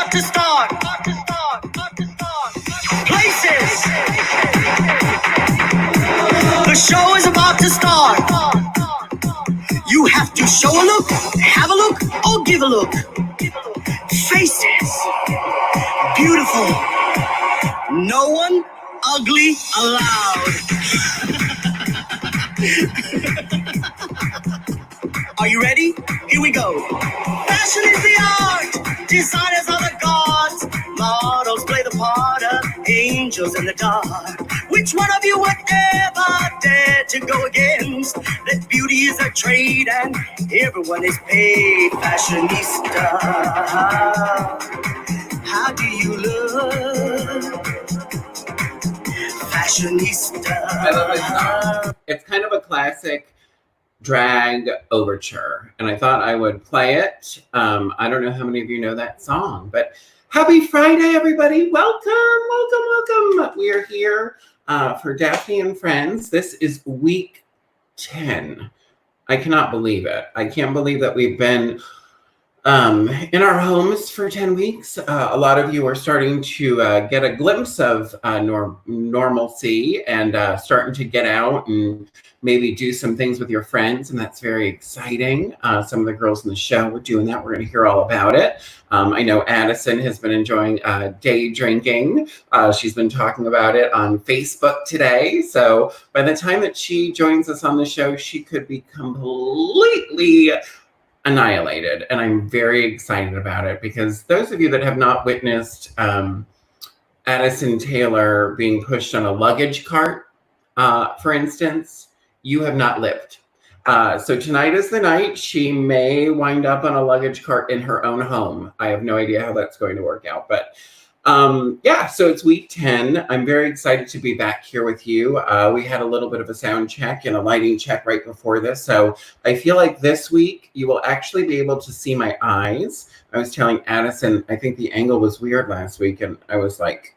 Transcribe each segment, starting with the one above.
about to start. Places. The show is about to start. You have to show a look, have a look, or give a look. Faces. Beautiful. No one ugly allowed. Are you ready? Here we go. Fashion is the art. Designers are the gods. Models play the part of angels in the dark. Which one of you would ever dare to go against? That beauty is a trade and everyone is paid. Fashionista. How do you look? Fashionista. I love this song. It's kind of a classic drag overture, and I thought I would play it. I don't know how many of you know that song, but happy Friday, everybody. Welcome. We are here for Daphne and Friends. This is week 10. I cannot believe it. I can't believe that we've been in our homes for 10 weeks. A lot of you are starting to get a glimpse of normalcy and starting to get out and maybe do some things with your friends, and that's very exciting. Some of the girls in the show were doing that. We're going to hear all about it. I know Addison has been enjoying day drinking. She's been talking about it on Facebook today. So by the time that she joins us on the show, she could be completely annihilated, and I'm very excited about it because those of you that have not witnessed Addison Taylor being pushed on a luggage cart, for instance, you have not lived. So tonight is the night. She may wind up on a luggage cart in her own home. I have no idea how that's going to work out, but yeah, so it's week 10. I'm very excited to be back here with you. We had a little bit of a sound check and a lighting check right before this. So I feel like this week you will actually be able to see my eyes. I was telling Addison, I think the angle was weird last week, and I was like,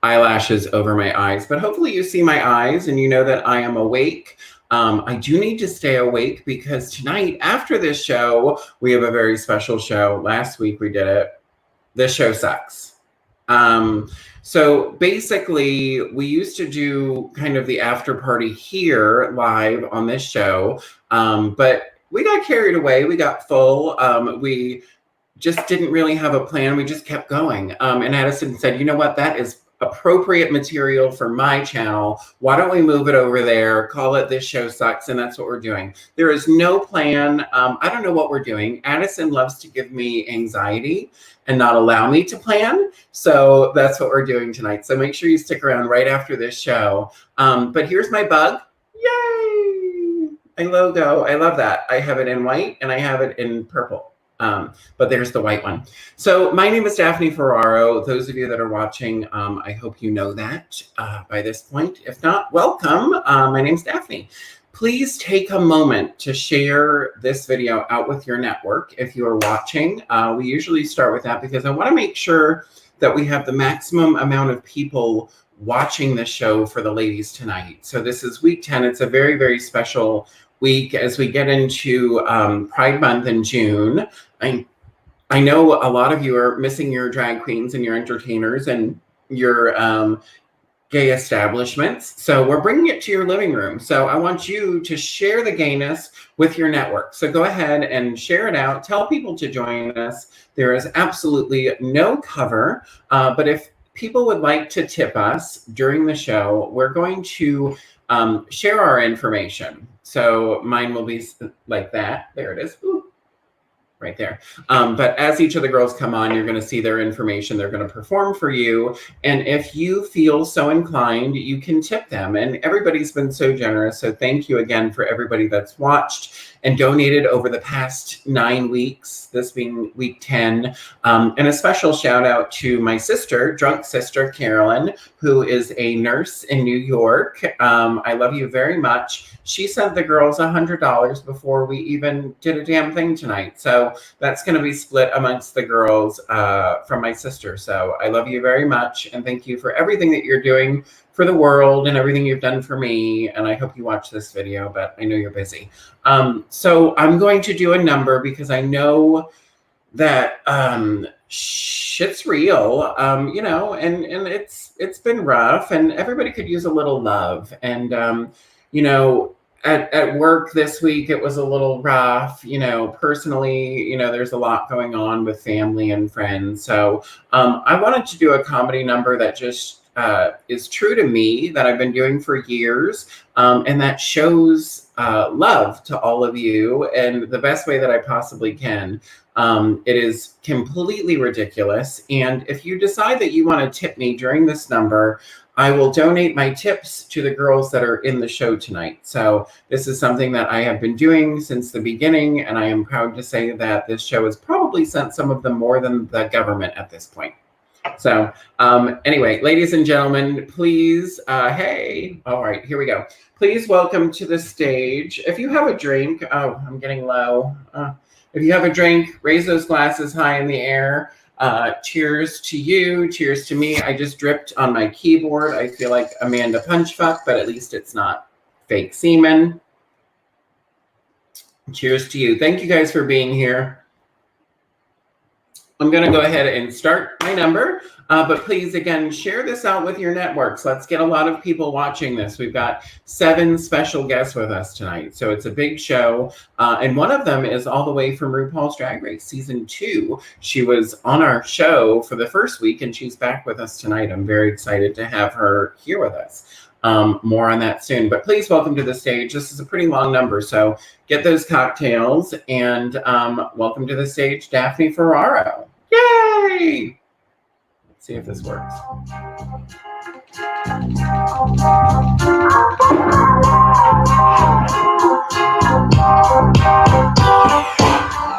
eyelashes over my eyes, but hopefully you see my eyes and you know that I am awake. I do need to stay awake because tonight after this show, we have a very special show. Last week we did it. This show sucks. So basically we used to do kind of the after party here live on this show. But we got carried away. We got full. We just didn't really have a plan. We just kept going. And Addison said, you know what, that is appropriate material for my channel. Why don't we move it over there, call it This Show Sucks, and that's what we're doing. There is no plan. I don't know what we're doing. Addison loves to give me anxiety and not allow me to plan. So that's what we're doing tonight. So make sure you stick around right after this show. But here's my bug. Yay! My logo. I love that. I have it in white and I have it in purple. But there's the white one. So my name is Daphne Ferraro. Those of you that are watching, I hope you know that by this point. If not, welcome. My name's Daphne. Please take a moment to share this video out with your network if you are watching. We usually start with that because I want to make sure that we have the maximum amount of people watching the show for the ladies tonight. So this is week 10. It's a very, very special week as we get into Pride Month in June. I know a lot of you are missing your drag queens and your entertainers and your gay establishments. So we're bringing it to your living room. So I want you to share the gayness with your network. So go ahead and share it out. Tell people to join us. There is absolutely no cover. But if people would like to tip us during the show, we're going to share our information. So mine will be like that. There it is. Ooh. Right there. But as each of the girls come on, you're going to see their information. They're going to perform for you. And if you feel so inclined, you can tip them. And everybody's been so generous. So thank you again for everybody that's watched and donated over the past 9 weeks, this being week 10. And a special shout out to my sister, drunk sister, Carolyn, who is a nurse in New York. I love you very much. She sent the girls $100 before we even did a damn thing tonight. So that's going to be split amongst the girls from my sister. So I love you very much. And thank you for everything that you're doing for the world and everything you've done for me. And I hope you watch this video, but I know you're busy. So I'm going to do a number because I know that shit's real, you know, and it's been rough, and everybody could use a little love. And you know, at work this week it was a little rough, you know, personally, you know, there's a lot going on with family and friends. So I wanted to do a comedy number that just is true to me, that I've been doing for years, and that shows love to all of you in the best way that I possibly can. It is completely ridiculous. And if you decide that you want to tip me during this number, I will donate my tips to the girls that are in the show tonight. So this is something that I have been doing since the beginning, and I am proud to say that this show has probably sent some of them more than the government at this point. So anyway, ladies and gentlemen, please, hey, all right, here we go. Please welcome to the stage. If you have a drink, oh, I'm getting low. If you have a drink, raise those glasses high in the air. Cheers to you, cheers to me. I just dripped on my keyboard. I feel like Amanda Punchfuk, but at least it's not fake semen. Cheers to you. Thank you guys for being here. I'm going to go ahead and start my number, but please, again, share this out with your networks. Let's get a lot of people watching this. We've got 7 special guests with us tonight, so it's a big show, and one of them is all the way from RuPaul's Drag Race Season 2. She was on our show for the first week, and she's back with us tonight. I'm very excited to have her here with us. More on that soon, but please welcome to the stage. This is a pretty long number, so get those cocktails, and welcome to the stage, Daphne Ferraro. Yay! Let's see if this works.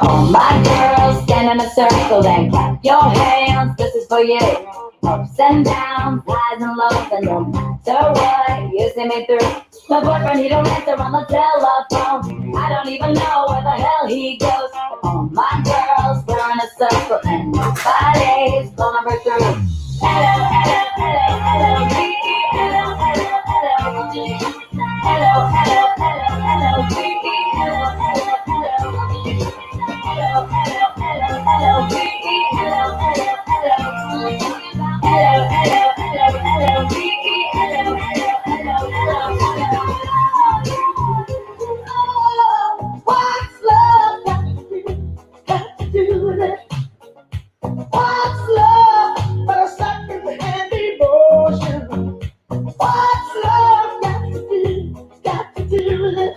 All my girls stand in a circle and clap your hands. This is for you. Ups and downs, highs and lows, and no matter what you see me through. My boyfriend, he don't answer on the telephone. I don't even know where the hell he goes. But all my girls, we're in a circle and nobody's gonna break through. Hello, hello, hello, hello, hello, hello, hello, hello, hello, hello, hello, what's love got to do with it? What's love but a second-hand emotion? What's love got to do with it?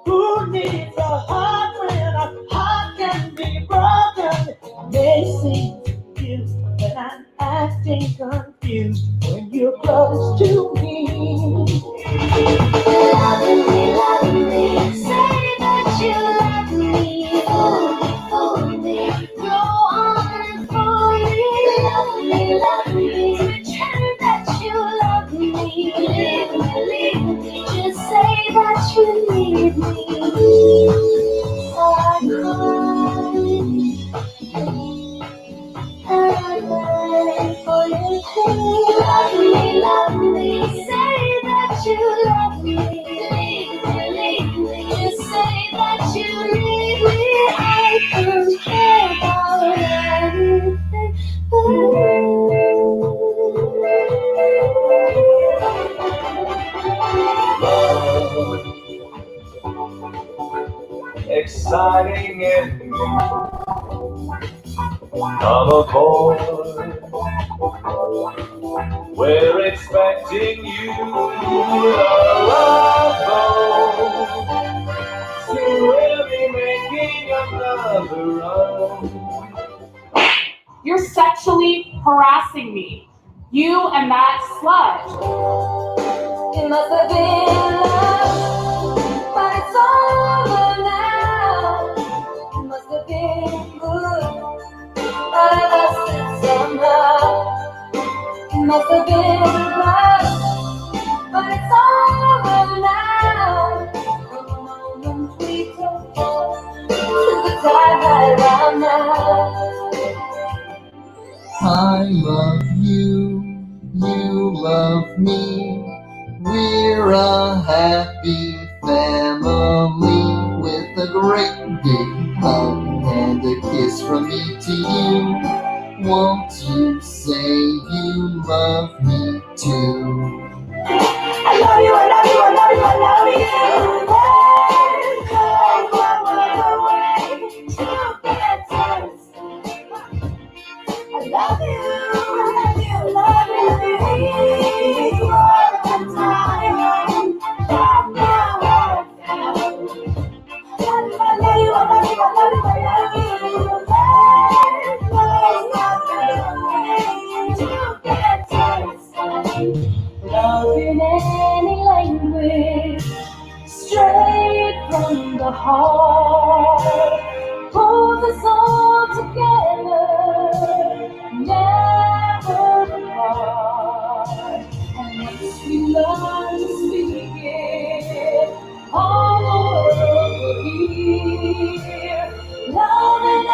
Who needs a heart when a heart can be broken? May seem to you that I'm acting confused when you're close to me. Love me, say that you love me. Fool me, go on and fool me. Love me, pretend that you love me. Leave me, just say that you need me. Love me, say that you love me. Leave me, just say that you need me. I don't care about anything but love, exciting and new. Come aboard, we're expecting you. Love boat, soon we'll be making another run. You're sexually harassing me. You and that slut. it must have been love, but it's over now. It must have been good, but I lost it somehow. It must have been love, but it's over now. From the moment we touched to the time right around now. I love you, you love me. We're a happy family with a great big hug. and a kiss from me to you. Won't you say you love me too? I love you, I love you, I love you, I love you. I love you, love you, love in any language, straight from the heart, pulls us all together, never apart. And once we learn to speak it, all the world will hear. Love in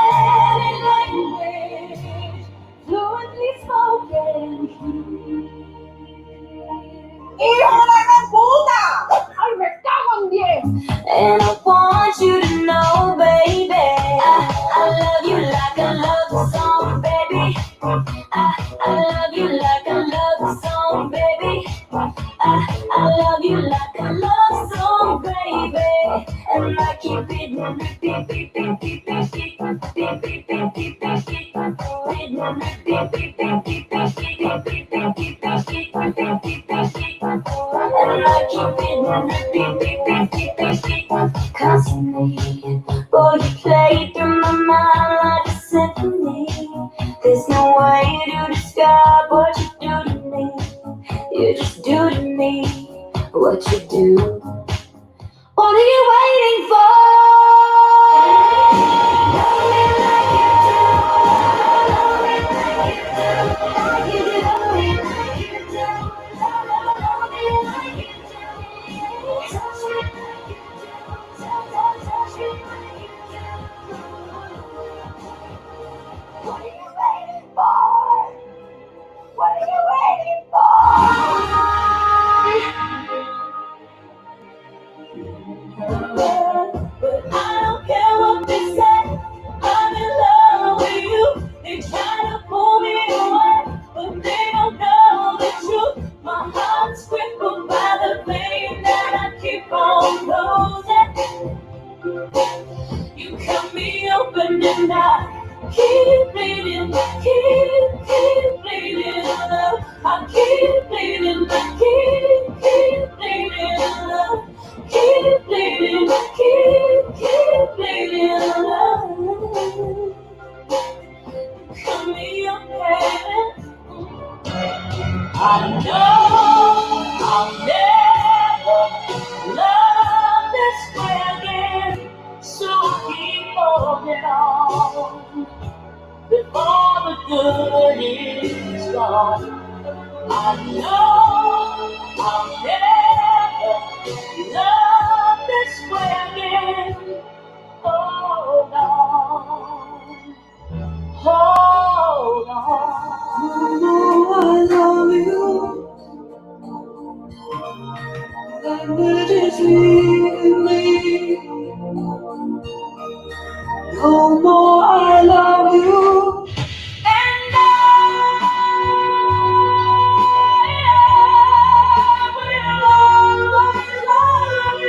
any language, fluently spoken here. ¡Hijo de la puta! ¡Ay, me cago en 10! And I want you to know, baby, I love you like I love the song, baby. I love you like I love the song, baby. I love you like I love the song, baby. And I keep it on repeat, beat, beat, beat, beat, beat, beat, beat, beat, beat, beat, beat, constantly, boy, you play through my mind like a symphony. There's no way to describe what you do to me. You just do to me what you do. What are you waiting for? Love me like you do. Love me like you do. Like you do. Love me like you do. Love me like you do. Touch me like you do. Touch me like you do. What are you waiting for? What are you waiting for? But I don't care what they say. I'm in love with you. They try to pull me away, but they don't know the truth. My heart's crippled by the pain that I keep on closing. You cut me open and I keep bleeding, keep bleeding, love. I keep bleeding, I keep bleeding, love. Keep bleeding, keep bleeding, love. Cut me open. I know I'll never love this way again. So keep holding on before the good is gone. I know I'll never love this way again. Hold on, hold on. I love you. Language is leaving me. No more I love you. And I will always love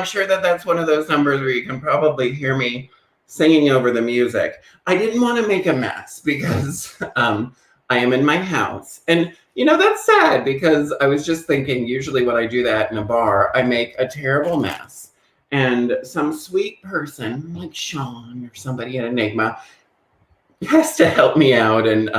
sure that that's one of those numbers where you can probably hear me singing over the music. I didn't want to make a mess because I am in my house. And, you know, that's sad because I was just thinking, usually when I do that in a bar, I make a terrible mess. And some sweet person like Sean or somebody at Enigma has to help me out and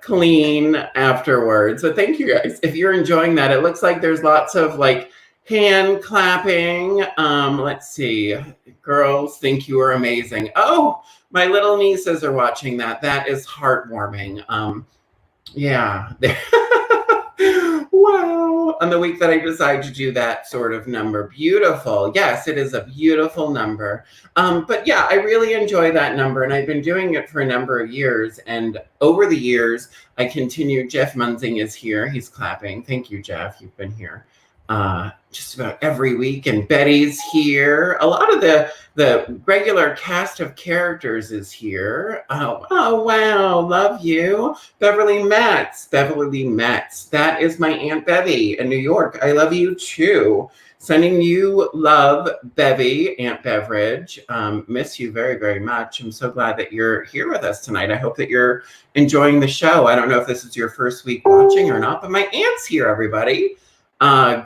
clean afterwards. So thank you guys. If you're enjoying that, it looks like there's lots of like hand clapping. Let's see. Girls think you are amazing. Oh, my little nieces are watching that. That is heartwarming. Yeah. Wow. On the week that I decide to do that sort of number. Beautiful. Yes, it is a beautiful number. But yeah, I really enjoy that number, and I've been doing it for a number of years. And over the years, I continue. Jeff Munzing is here. He's clapping. Thank you, Jeff. You've been here just about every week, and Betty's here. A lot of the regular cast of characters is here. Oh wow, love you. Beverly Metz. That is my Aunt Bevy in New York. I love you too. Sending you love, Bevy, Aunt Beverage. Miss you very, very much. I'm so glad that you're here with us tonight. I hope that you're enjoying the show. I don't know if this is your first week watching or not, but my aunt's here, everybody.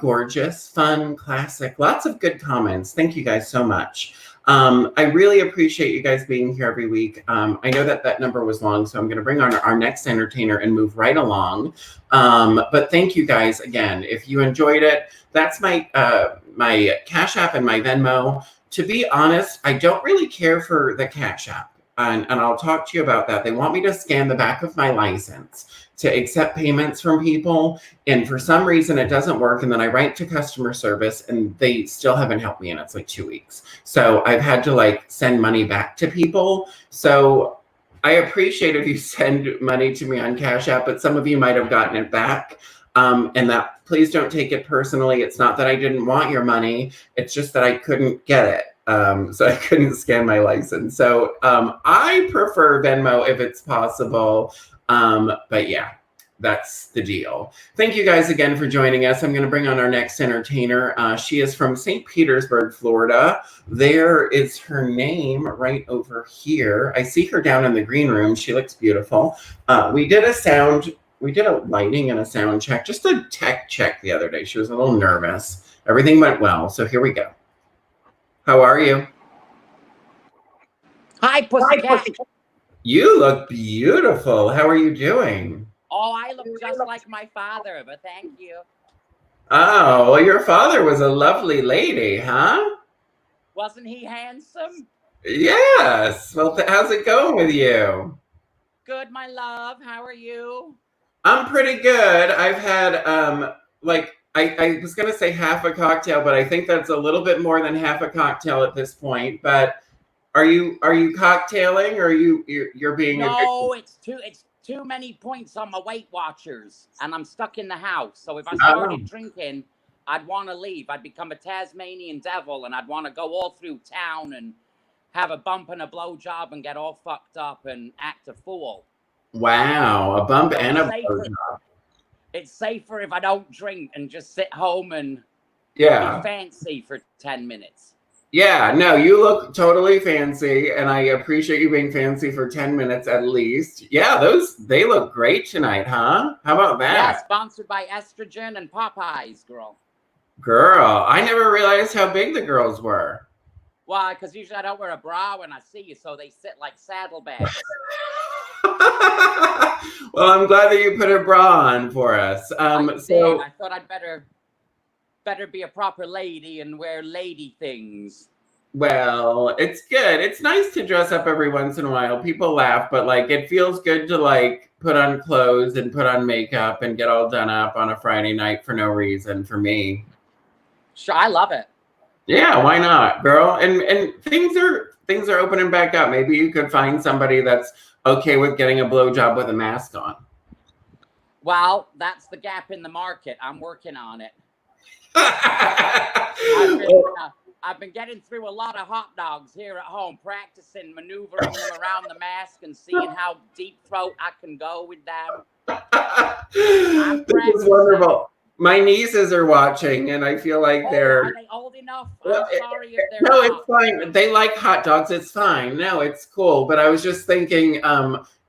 Gorgeous, fun, classic, lots of good comments. Thank you guys so much. I really appreciate you guys being here every week. I know that number was long, so I'm going to bring on our next entertainer and move right along. But thank you guys again. If you enjoyed it, that's my my Cash App and my Venmo. To be honest, I don't really care for the Cash App. And I'll talk to you about that. They want me to scan the back of my license to accept payments from people. And for some reason, it doesn't work. And then I write to customer service and they still haven't helped me. And it's like 2 weeks. So I've had to like send money back to people. So I appreciate if you send money to me on Cash App, but some of you might have gotten it back. And that please don't take it personally. It's not that I didn't want your money. It's just that I couldn't get it. So I couldn't scan my license. So I prefer Venmo if it's possible. But yeah, that's the deal. Thank you guys again for joining us. I'm going to bring on our next entertainer. She is from St. Petersburg, Florida. There is her name right over here. I see her down in the green room. She looks beautiful. We did a lighting and a sound check, just a tech check the other day. She was a little nervous. Everything went well. So here we go. How are you? Hi, Pussycat. You look beautiful. How are you doing? Oh, I look just like my father, but thank you. Oh, well, your father was a lovely lady, huh? Wasn't he handsome? Yes. Well, how's it going with you? Good, my love. How are you? I'm pretty good. I've had I was going to say half a cocktail, but I think that's a little bit more than half a cocktail at this point. But are you cocktailing, or you're being? No, it's too many points on my Weight Watchers, and I'm stuck in the house. So if I started drinking, I'd want to leave. I'd become a Tasmanian devil, and I'd want to go all through town and have a bump and a blowjob and get all fucked up and act a fool. Wow, a bump and a blowjob. It's safer if I don't drink and just sit home and be fancy for 10 minutes. Yeah, no, you look totally fancy, and I appreciate you being fancy for 10 minutes at least. Yeah, they look great tonight, huh? How about that? Yeah, sponsored by Estrogen and Popeyes, girl. Girl, I never realized how big the girls were. Why? Because usually I don't wear a bra when I see you, so they sit like saddlebags. Well, I'm glad that you put a bra on for us. I thought I'd better be a proper lady and wear lady things. Well, it's good. It's nice to dress up every once in a while. People laugh, but like it feels good to like put on clothes and put on makeup and get all done up on a Friday night for no reason for me. Sure, I love it. Yeah, why not, girl? And things are opening back up. Maybe you could find somebody that's okay with getting a blowjob with a mask on. Well, that's the gap in the market. I'm working on it. I've been getting through a lot of hot dogs here at home, practicing maneuvering them around the mask and seeing how deep throat I can go with them. This is wonderful. My nieces are watching, and I feel like they're. Are they old enough? Well, I'm sorry if they're no, not. it's fine. They like hot dogs. It's fine. No, it's cool. But I was just thinking,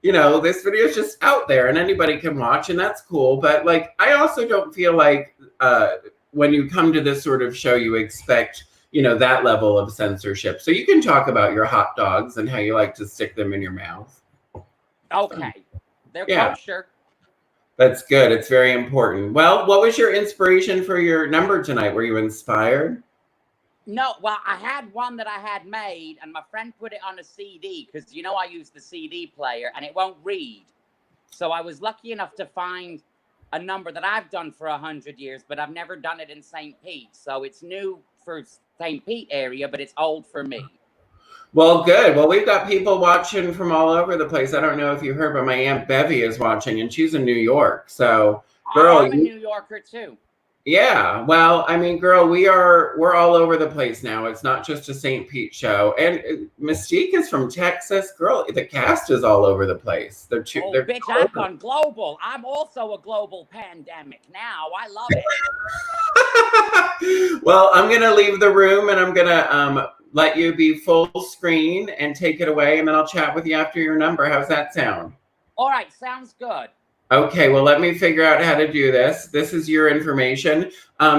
you know, this video is just out there, and anybody can watch, and that's cool. But like, I also don't feel like when you come to this sort of show, you expect, you know, that level of censorship. So you can talk about your hot dogs and how you like to stick them in your mouth. Okay, they're Yeah. kosher. That's good. It's very important. Well, what was your inspiration for your number tonight? Were you inspired? No, well, I had one that I had made, and my friend put it on a CD because you know I use the CD player, and it won't read. So I was lucky enough to find a number that I've done for 100 years, but I've never done it in St. Pete. So it's new for St. Pete area, but it's old for me. Well, good. Well, we've got people watching from all over the place. I don't know if you heard, but my Aunt Bevy is watching, and she's in New York. So, girl, I'm a New Yorker too. Yeah. Well, I mean, girl, we're all over the place now. It's not just a St. Pete show. And Mystique is from Texas. Girl, the cast is all over the place. They're bitch, I've gone global. I'm also a global pandemic now. I love it. Well, I'm going to leave the room, and I'm going to let you be full screen and take it away, and then I'll chat with you after your number. How's that sound? All right. Sounds good. Okay, well, let me figure out how to do this. This is your information.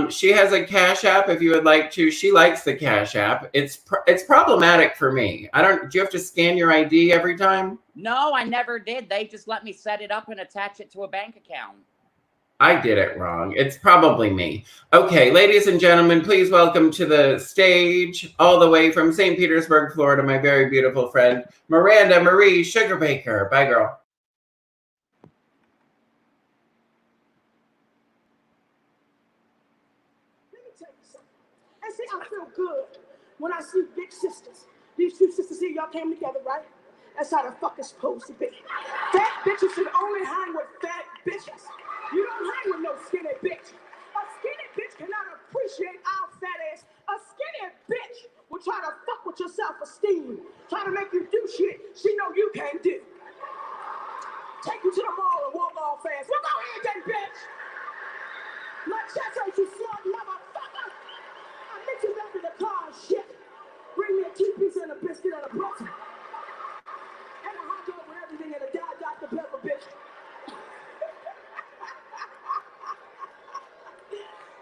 She has a Cash App if you would like to. She likes the Cash App. It's problematic for me. Do you have to scan your ID every time? No, I never did. They just let me set it up and attach it to a bank account. I did it wrong. It's probably me. Okay, ladies and gentlemen, please welcome to the stage, all the way from St. Petersburg, Florida, my very beautiful friend, Miranda Marie Sugarbaker. Bye, girl. And see, I feel good when I see big sisters. These two sisters here, y'all came together, right? That's how the fuck it's supposed to be. Fat bitches should only hang with fat bitches. You don't hang with no skinny bitch. A skinny bitch cannot appreciate our fat ass. A skinny bitch will try to fuck with your self-esteem, try to make you do shit she know you can't do. Take you to the mall and walk all fast. Well, go ahead then, bitch. My chest hurts, you smart motherfucker. I met you back in the car and shit. Bring me a two-piece and a biscuit and a pretzel. And a hot dog with everything and a Diet Dr. Pepper, bitch.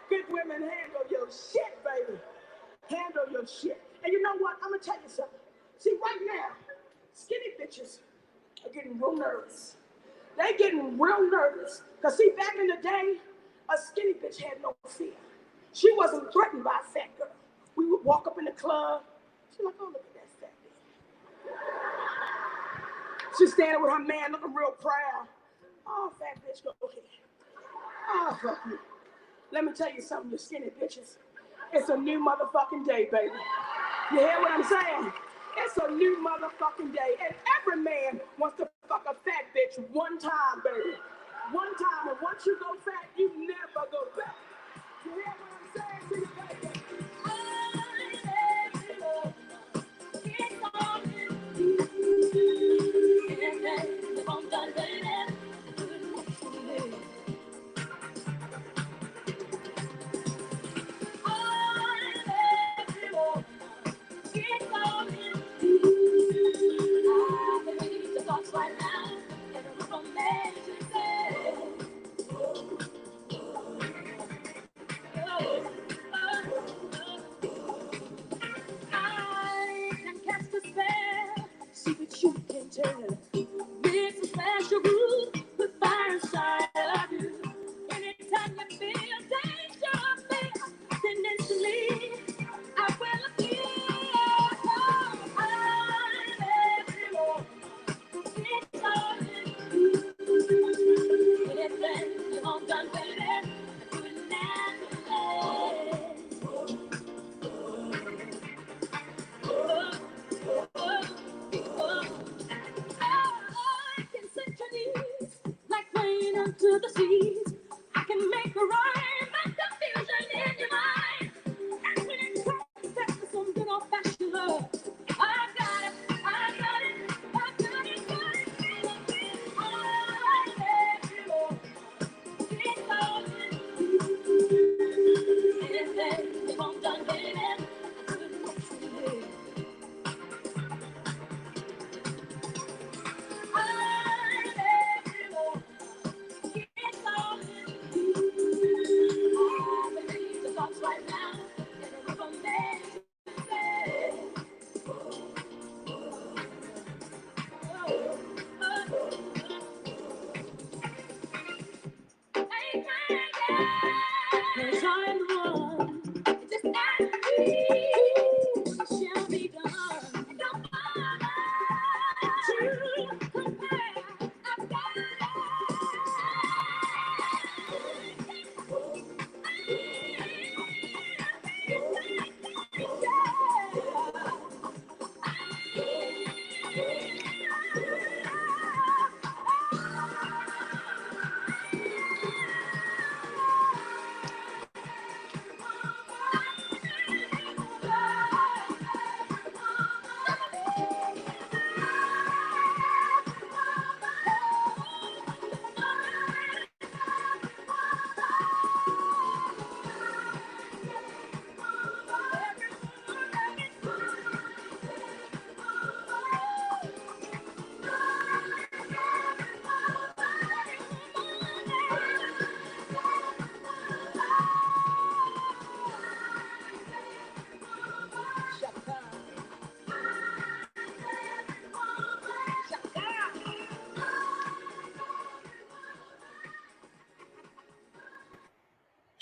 Good women handle your shit, baby. Handle your shit. And you know what? I'm gonna tell you something. See, right now, skinny bitches are getting real nervous. They getting real nervous. Because see, back in the day, a skinny bitch had no fear. She wasn't threatened by a fat girl. We would walk up in the club. She's like, oh, look at that fat bitch. She's standing with her man looking real proud. Oh, fat bitch, go ahead. Oh, fuck you. Let me tell you something, you skinny bitches. It's a new motherfucking day, baby. You hear what I'm saying? It's a new motherfucking day. And every man wants to fuck a fat bitch one time, baby. One time. And once you go fat, you never go back. You hear what I'm saying to you, baby?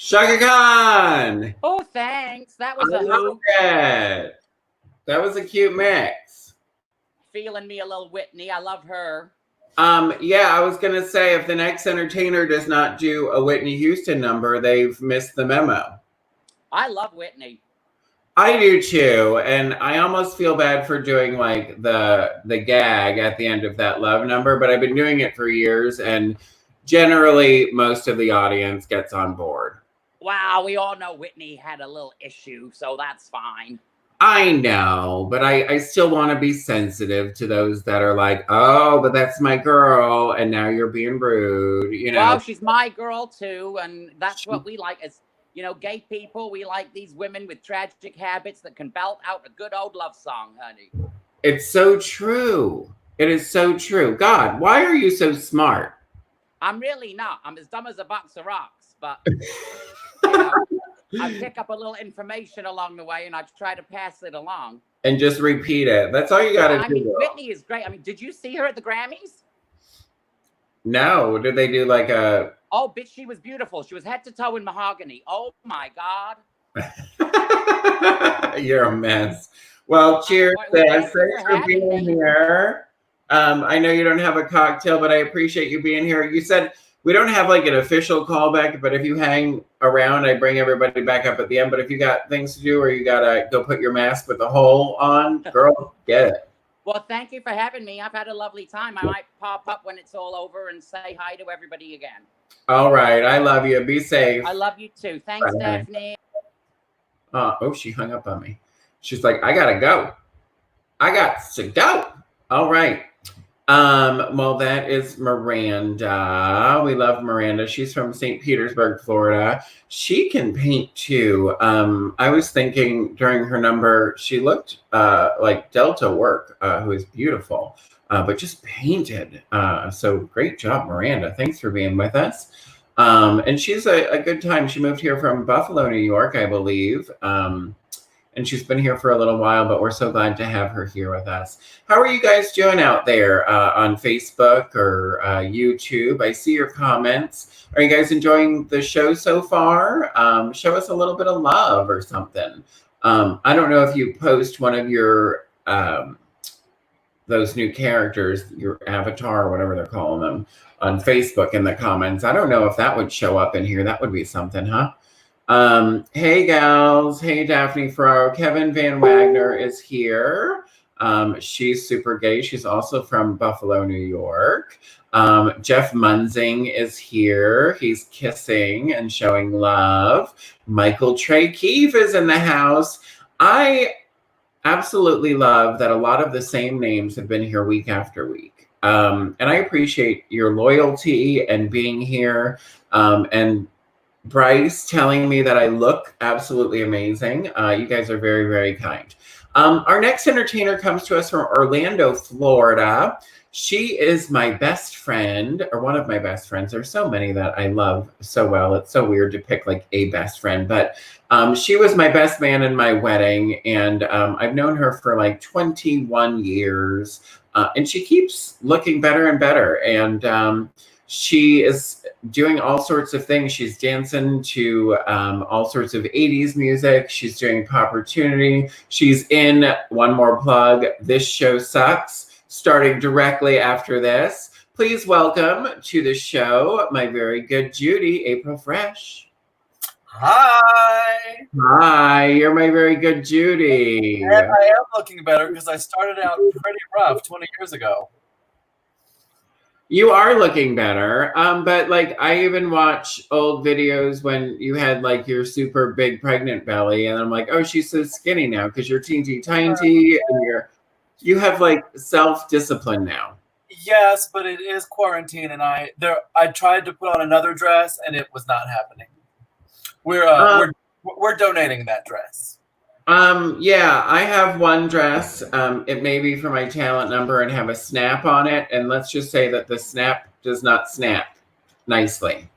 Shaka Khan. Oh, thanks. That was I a love hoot. it. That was a cute mix. Feeling me a little Whitney. I love her. Yeah, I was gonna say if the next entertainer does not do a Whitney Houston number, they've missed the memo. I love Whitney. I do too, and I almost feel bad for doing like the gag at the end of that love number, but I've been doing it for years, and generally most of the audience gets on board. Wow, we all know Whitney had a little issue, so that's fine. I know, but I still want to be sensitive to those that are like, oh, but that's my girl, and now you're being rude, you know. Well, she's my girl too, and that's what we like as, you know, gay people. We like these women with tragic habits that can belt out a good old love song, honey. It's so true. It is so true. God, why are you so smart? I'm really not. I'm as dumb as a box of rocks, but you know, I pick up a little information along the way, and I try to pass it along. And just repeat it. That's all you got to do. I mean, Whitney is great. I mean, did you see her at the Grammys? No. Did they do like a... Oh, bitch, she was beautiful. She was head to toe in mahogany. Oh, my God. You're a mess. Well, cheers. Thanks for being here. I know you don't have a cocktail, but I appreciate you being here. You said we don't have like an official callback, but if you hang around, I bring everybody back up at the end. But if you got things to do or you got to go put your mask with the hole on, girl, get it. Well, thank you for having me. I've had a lovely time. I might pop up when it's all over and say hi to everybody again. All right. I love you. Be safe. I love you too. Thanks, Bye. Daphne. Oh, she hung up on me. She's like, I got to go. I got to go. All right. Well, that is Miranda. We love Miranda. She's from St. Petersburg, Florida. She can paint too. I was thinking during her number, she looked like Delta Work, who is beautiful, but just painted. So great job, Miranda. Thanks for being with us. And she's a good time. She moved here from Buffalo, New York, I believe. And she's been here for a little while, but we're so glad to have her here with us. How are you guys doing out there on Facebook or YouTube? I see your comments. Are you guys enjoying the show so far? Show us a little bit of love or something. I don't know if you post one of your, those new characters, your avatar or whatever they're calling them, on Facebook in the comments. I don't know if that would show up in here. That would be something, huh? Hey gals, hey Daphne Ferraro. Kevin Van Wagner is here. She's super gay. She's also from Buffalo, New York. Jeff Munzing is here. He's kissing and showing love. Michael Trey Keefe is in the house. I absolutely love that a lot of the same names have been here week after week. And I appreciate your loyalty and being here. And Bryce telling me that I look absolutely amazing. You guys are very, very kind. Our next entertainer comes to us from Orlando, Florida. She is my best friend, or one of my best friends. There's so many that I love so well. It's so weird to pick like a best friend, but she was my best man in my wedding, and I've known her for like 21 years, and she keeps looking better and better. And she is doing all sorts of things. She's dancing to all sorts of 80s music. She's doing Popportunity. She's in, one more plug, This Show Sucks, starting directly after this. Please welcome to the show my very good Judy, April Fresh. Hi. Hi, you're my very good Judy. And I am looking better because I started out pretty rough 20 years ago. You are looking better. But like I even watch old videos when you had like your super big pregnant belly, and I'm like, oh, she's so skinny now because you're teeny tiny and you have like self-discipline now. Yes, but it is quarantine, and I tried to put on another dress, and it was not happening. We're donating that dress. Yeah, I have one dress. It may be for my talent number and have a snap on it. And let's just say that the snap does not snap nicely.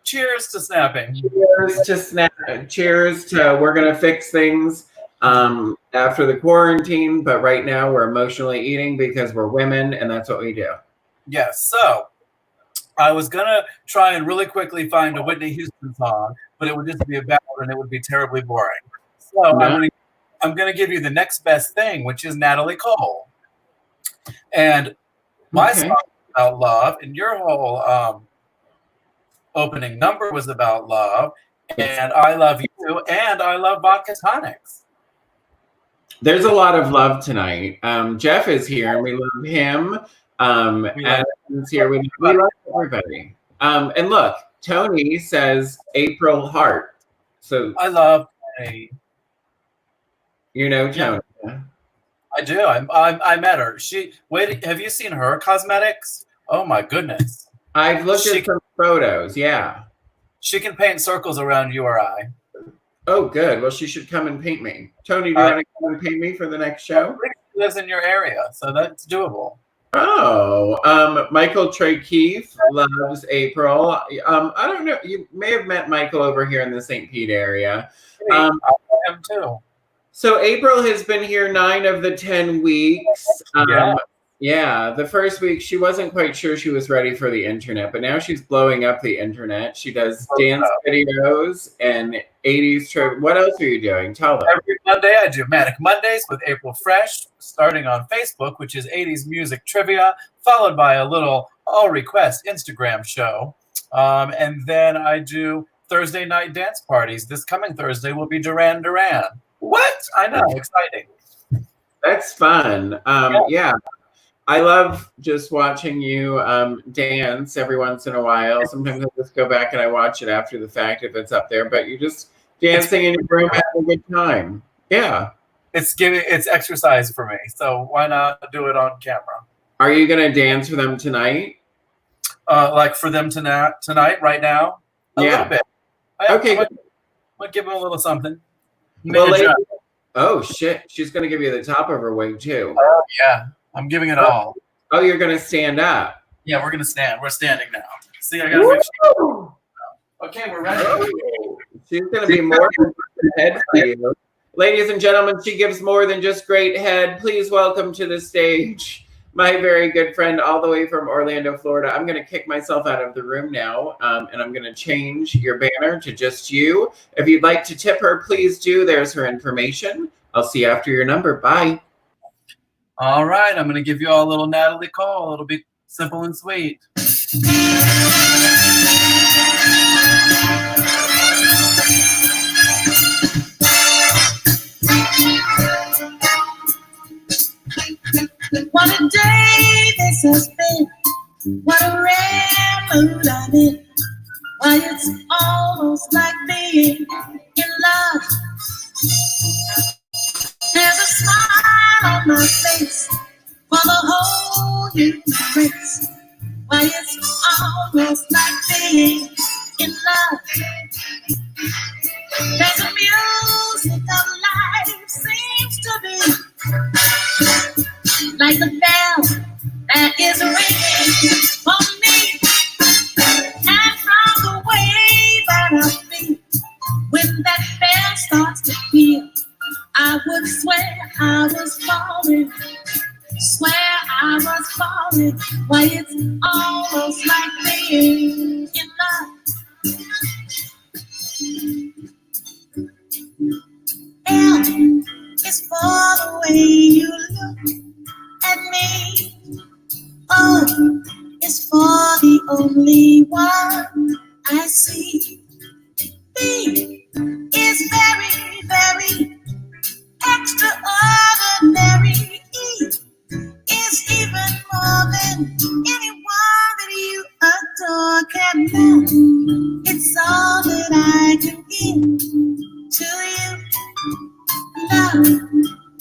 Cheers to snapping. Cheers to snap. Cheers to we're going to fix things after the quarantine. But right now we're emotionally eating because we're women and that's what we do. Yes. So I was gonna try and really quickly find a Whitney Houston song, but it would just be a ballad and it would be terribly boring. So No. I'm gonna give you the next best thing, which is Natalie Cole. And my Okay. song is about love, and your whole opening number was about love, and I love you, and I love vodka tonics. There's a lot of love tonight. Jeff is here, and we love him. Addison's here. We love everybody. And look, Tony says April Hart. So I love Tony. You know Tony. I do. I met her. Have you seen her cosmetics? Oh my goodness. I've looked at some photos, yeah. She can paint circles around you or I. Oh, good. Well, she should come and paint me. Tony, do you want to come and paint me for the next show? She lives in your area, so that's doable. Oh, Michael Trey Keefe loves April. I don't know. You may have met Michael over here in the St. Pete area. I am too. So April has been here 9 of the 10 weeks. Yeah, the first week she wasn't quite sure she was ready for the internet, but now she's blowing up the internet. She does dance videos and 80s trivia. What else are you doing? Tell them. Every Monday I do Manic Mondays with April Fresh, starting on Facebook, which is 80s music trivia, followed by a little all request Instagram show. And then I do Thursday night dance parties. This coming Thursday will be Duran Duran. What? I know, exciting. That's fun. Yeah. I love just watching you dance every once in a while. Sometimes I just go back and I watch it after the fact if it's up there, but you're just dancing in your room having a good time. Yeah. It's exercise for me, so why not do it on camera? Are you going to dance for them tonight? Like for them tonight, right now? A little bit. Okay. I'll give them a little something. Well, oh, shit. She's going to give you the top of her wig, too. Oh, yeah. I'm giving it all. Oh, you're going to stand up. Yeah, we're going to stand. We're standing now. See, I got to make sure. Okay, we're ready. Oh, she's going to be more than just head for you. Ladies and gentlemen, she gives more than just great head. Please welcome to the stage my very good friend all the way from Orlando, Florida. I'm going to kick myself out of the room now, and I'm going to change your banner to just you. If you'd like to tip her, please do. There's her information. I'll see you after your number. Bye. All right, I'm going to give you all a little Natalie Cole. It'll be simple and sweet. What a day this has been. What a rare mood I'm in. Why, it's almost like being in love. There's a smile on my face for the whole human race. Why, it's almost like being in love. There's a music of life seems to be like the bell that is ringing for me. And from the way that I feel when that bell starts to peal, I would swear I was falling, swear I was falling. Why, it's almost like being in love. L is for the way you look at me. O is for the only one I see. B is very, very extraordinary. E is even more than anyone that you adore can know. It's all that I can give to you. Love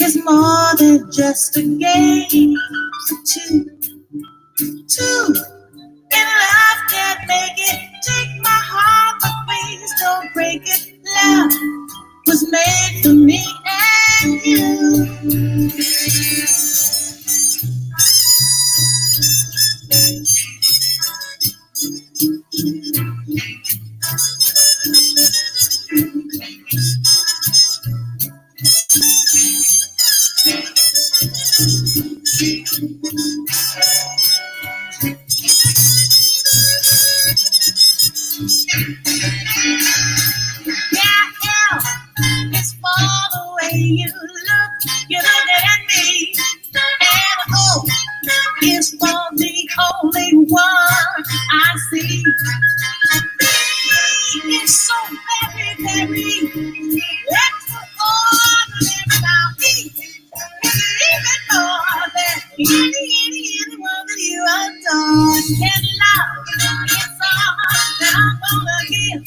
is more than just a game for two. Two in love can't make it. Take my heart, but please don't break it. Love was made for me and you. anyone that you adore. And love, it's all that I'm gonna give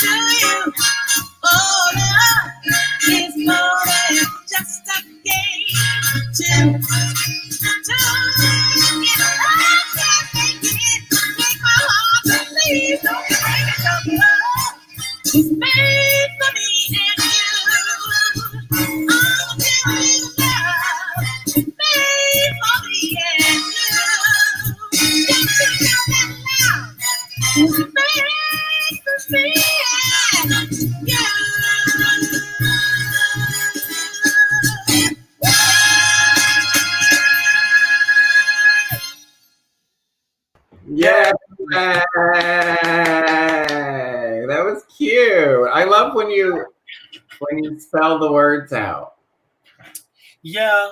to you. Oh, love is more than just a game to get love and make it. Make my heart believe. Don't you break it, don't you love? It's made for me and you. I'm feeling love. It's made for me and you. Don't you know that love is made for me and you? Yeah. That was cute. I love when you spell the words out. Yeah,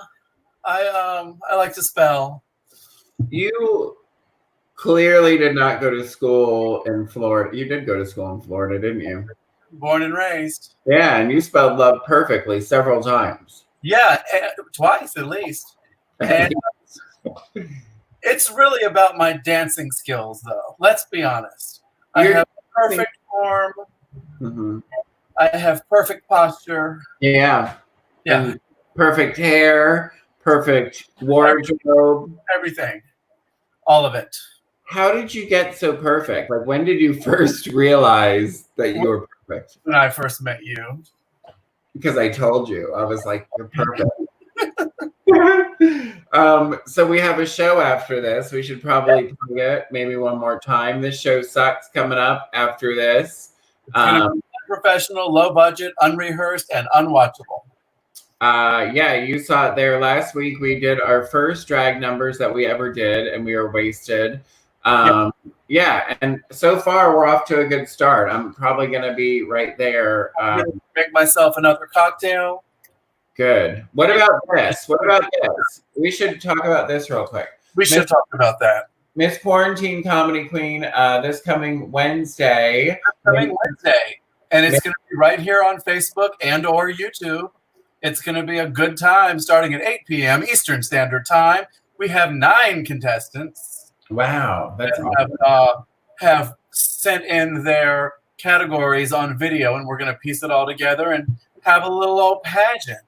I like to spell. You clearly did not go to school in Florida. You did go to school in Florida, didn't you? Born and raised. Yeah, and you spelled love perfectly several times. Yeah, twice at least. And it's really about my dancing skills, though. Let's be honest. I have perfect form. Mm-hmm. I have perfect posture. Yeah. Yeah. And perfect hair, perfect wardrobe. Everything. All of it. How did you get so perfect? Like, when did you first realize that you were perfect? When I first met you. Because I told you. I was like, you're perfect. So we have a show after this. We should probably play it maybe one more time. This show sucks coming up after this. Professional, low budget, unrehearsed, and unwatchable. Yeah, you saw it there last week. We did our first drag numbers that we ever did, and we were wasted. Yeah, and so far we're off to a good start. I'm probably going to be right there. Make myself another cocktail. Good. What about this? What about this? We should talk about this real quick. We should talk about that. Miss Quarantine Comedy Queen, this coming Wednesday. And it's going to be right here on Facebook and or YouTube. It's going to be a good time starting at 8 p.m. Eastern Standard Time. We have 9 contestants. Wow. That's awesome. Have sent in their categories on video, and we're going to piece it all together and have a little old pageant.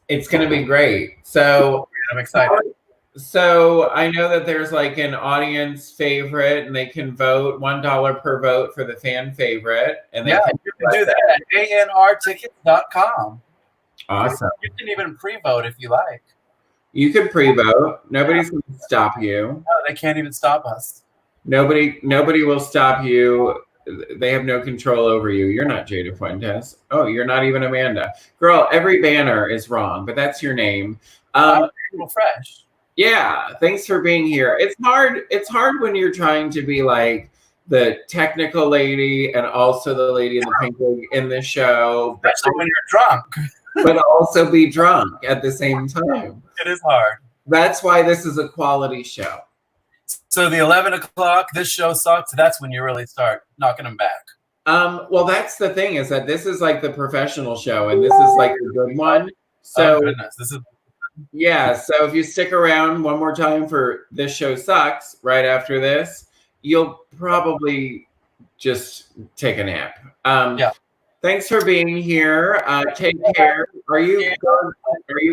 It's going to be great. So I'm excited. So I know that there's like an audience favorite, and they can vote $1 per vote for the fan favorite. And they can do that at anrtickets.com. Awesome. You can even pre-vote if you like. You could pre-vote. Nobody's going to stop you. No, they can't even stop us. Nobody will stop you. They have no control over you. You're not Jaeda Fuentes. Oh, you're not even Amanda. Girl, every banner is wrong, but that's your name. Fresh. Yeah, thanks for being here. It's hard when you're trying to be like the technical lady and also the lady in the pink wig in the show. Especially when you're drunk. But also be drunk at the same time. It is hard. That's why this is a quality show. So the 11 o'clock, this show sucks. That's when you really start knocking them back. Well, that's the thing, is that this is like the professional show, and this is like the good one. So this is. Yeah, so if you stick around one more time for This Show Sucks right after this, you'll probably just take a nap. Thanks for being here. Take care. Are you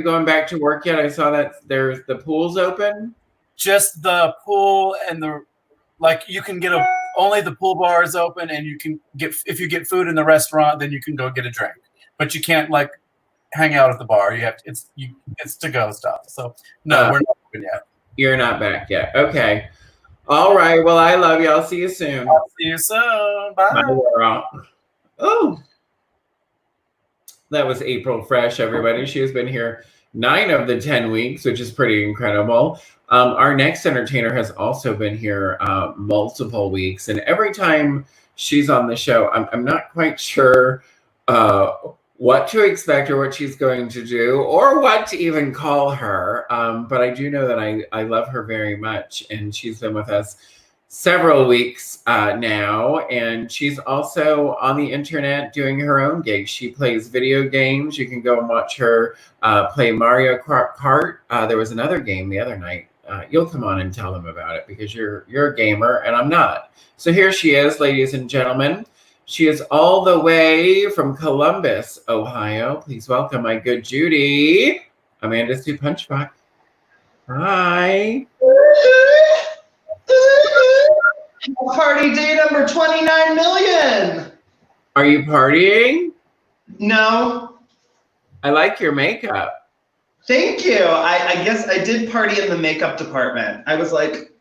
going back to work yet? I saw that there's the pool's open. Just the pool and you can get only the pool bar is open, and you can if you get food in the restaurant, then you can go get a drink. But you can't hang out at the bar. It's to go stuff. So no, we're not open yet. You're not back yet. Okay. All right. Well, I love you. I'll see you soon. I'll see you soon. Bye. Oh, that was April Fresh, everybody. She has been here 9 of the 10 weeks, which is pretty incredible. Our next entertainer has also been here multiple weeks, and every time she's on the show, I'm not quite sure what to expect or what she's going to do or what to even call her. But I do know that I love her very much, and she's been with us several weeks now, and she's also on the internet doing her own gigs. She plays video games. You can go and watch her play Mario Kart. There was another game the other night. You'll come on and tell them about it because you're a gamer and I'm not. So here she is, ladies and gentlemen. She is all the way from Columbus, Ohio. Please welcome my good Judy, Amanda Sue Punchfuk. Hi. Party day number 29 million. Are you partying? No. I like your makeup. Thank you. I guess I did party in the makeup department. I was like,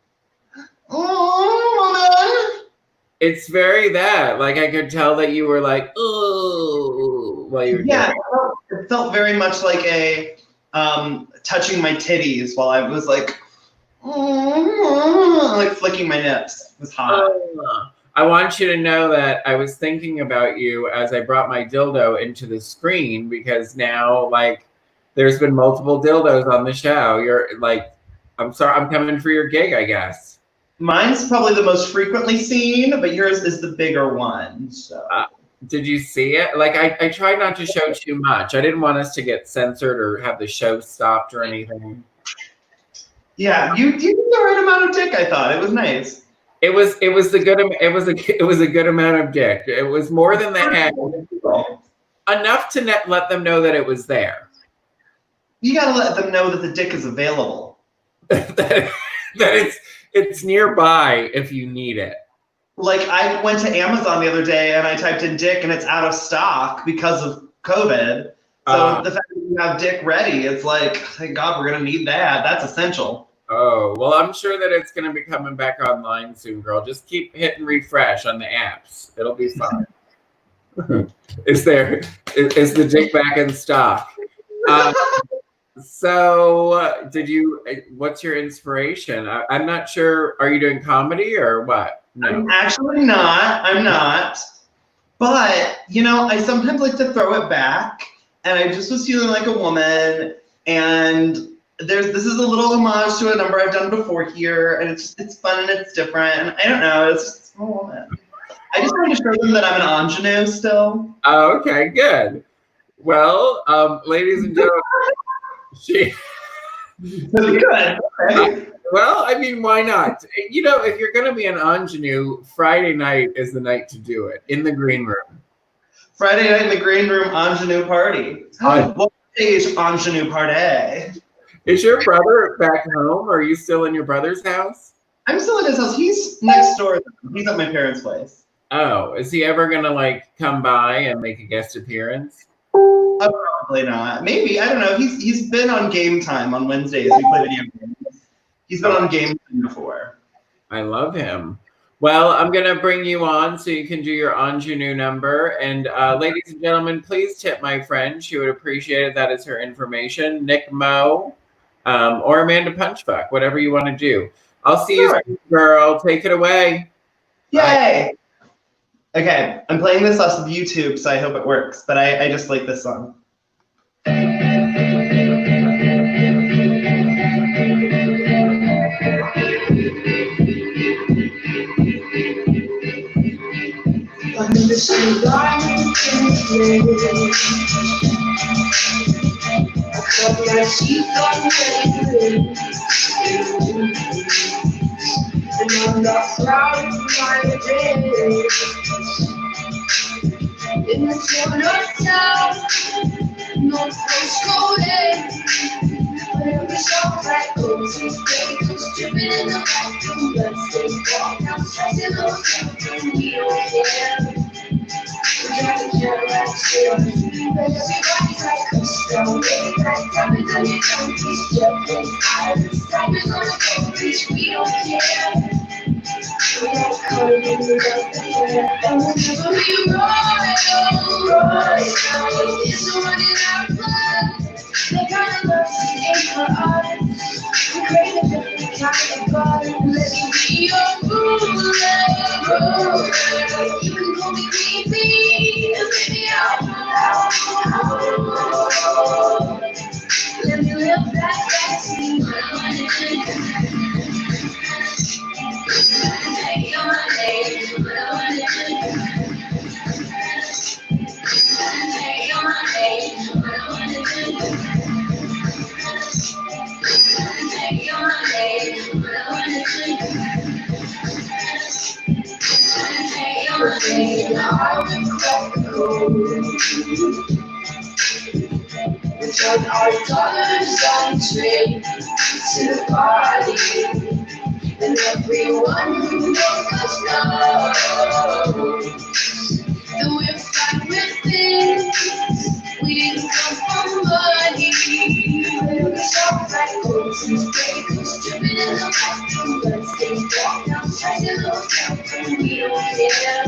oh, woman. It's very that. Like I could tell that you were like, oh, while you were doing it. It felt very much like a touching my titties while I was like flicking my nips. It was hot. I want you to know that I was thinking about you as I brought my dildo into the screen because now, like, there's been multiple dildos on the show. You're like, I'm sorry, I'm coming for your gig, I guess. Mine's probably the most frequently seen, but yours is the bigger one. So. Did you see it? Like, I tried not to show too much. I didn't want us to get censored or have the show stopped or anything. Yeah, you did the right amount of dick. I thought it was nice. It was a good amount of dick. It was more than they had. Enough to let them know that it was there. You gotta let them know that the dick is available. that it's nearby if you need it. Like I went to Amazon the other day and I typed in dick and it's out of stock because of COVID. So the fact that you have dick ready, it's like, thank God we're gonna need that. That's essential. Oh, well, I'm sure that it's gonna be coming back online soon, girl. Just keep hitting refresh on the apps. It'll be fine. Is the dick back in stock? So what's your inspiration? I'm not sure. Are you doing comedy or what? No. I'm actually not. I'm not. But, I sometimes like to throw it back. And I just was feeling like a woman. And this is a little homage to a number I've done before here. And it's fun and it's different. And I don't know. It's just a woman. I just wanted to show them that I'm an ingenue still. Oh, okay, good. Well, ladies and gentlemen, good. Okay. Well, I mean, why not? If you're going to be an ingenue, Friday night is the night to do it in the green room. Friday night in the green room, ingenue party. What stage ingenue party? Is your brother back home? Are you still in your brother's house? I'm still in his house. He's next door. He's at my parents' place. Oh, is he ever going to come by and make a guest appearance? Probably not. Maybe. I don't know. He's been on Game Time on Wednesdays. We play video games. He's been on Game Time before. I love him. Well, I'm going to bring you on so you can do your ingenue number. And ladies and gentlemen, please tip my friend. She would appreciate it. That is her information. Nick Mo or Amanda Punchfuk, whatever you want to do. I'll see you soon, girl. Take it away. Yay. Bye. Okay, I'm playing this off of YouTube, so I hope it works. But I just like this song. And I'm not proud of my day. In the corner of town, no postcode. Whatever shop that goes, these bagels dripping in the bathroom. Let's walk down straight to the we don't care. We got the Cadillac still. Everybody's like custom. Baby, like diamonds on your tongue. These jet islands, diamonds on the beach. We don't care. We got colored in the dust. And we'll never be royal. It's the one in our blood. The kind of love that ain't for us. We crave a different kind of God. Let me be your ruler. You can call me baby. Baby, let me live that fantasy. day and I would crack the code. We took our dollars on train to the party, and everyone who knows us knows that we're fine with things. We didn't come for money. We shop like clothes and breakers, dripping in the bathroom, bloodstains walk outside the hotel, and we don't care.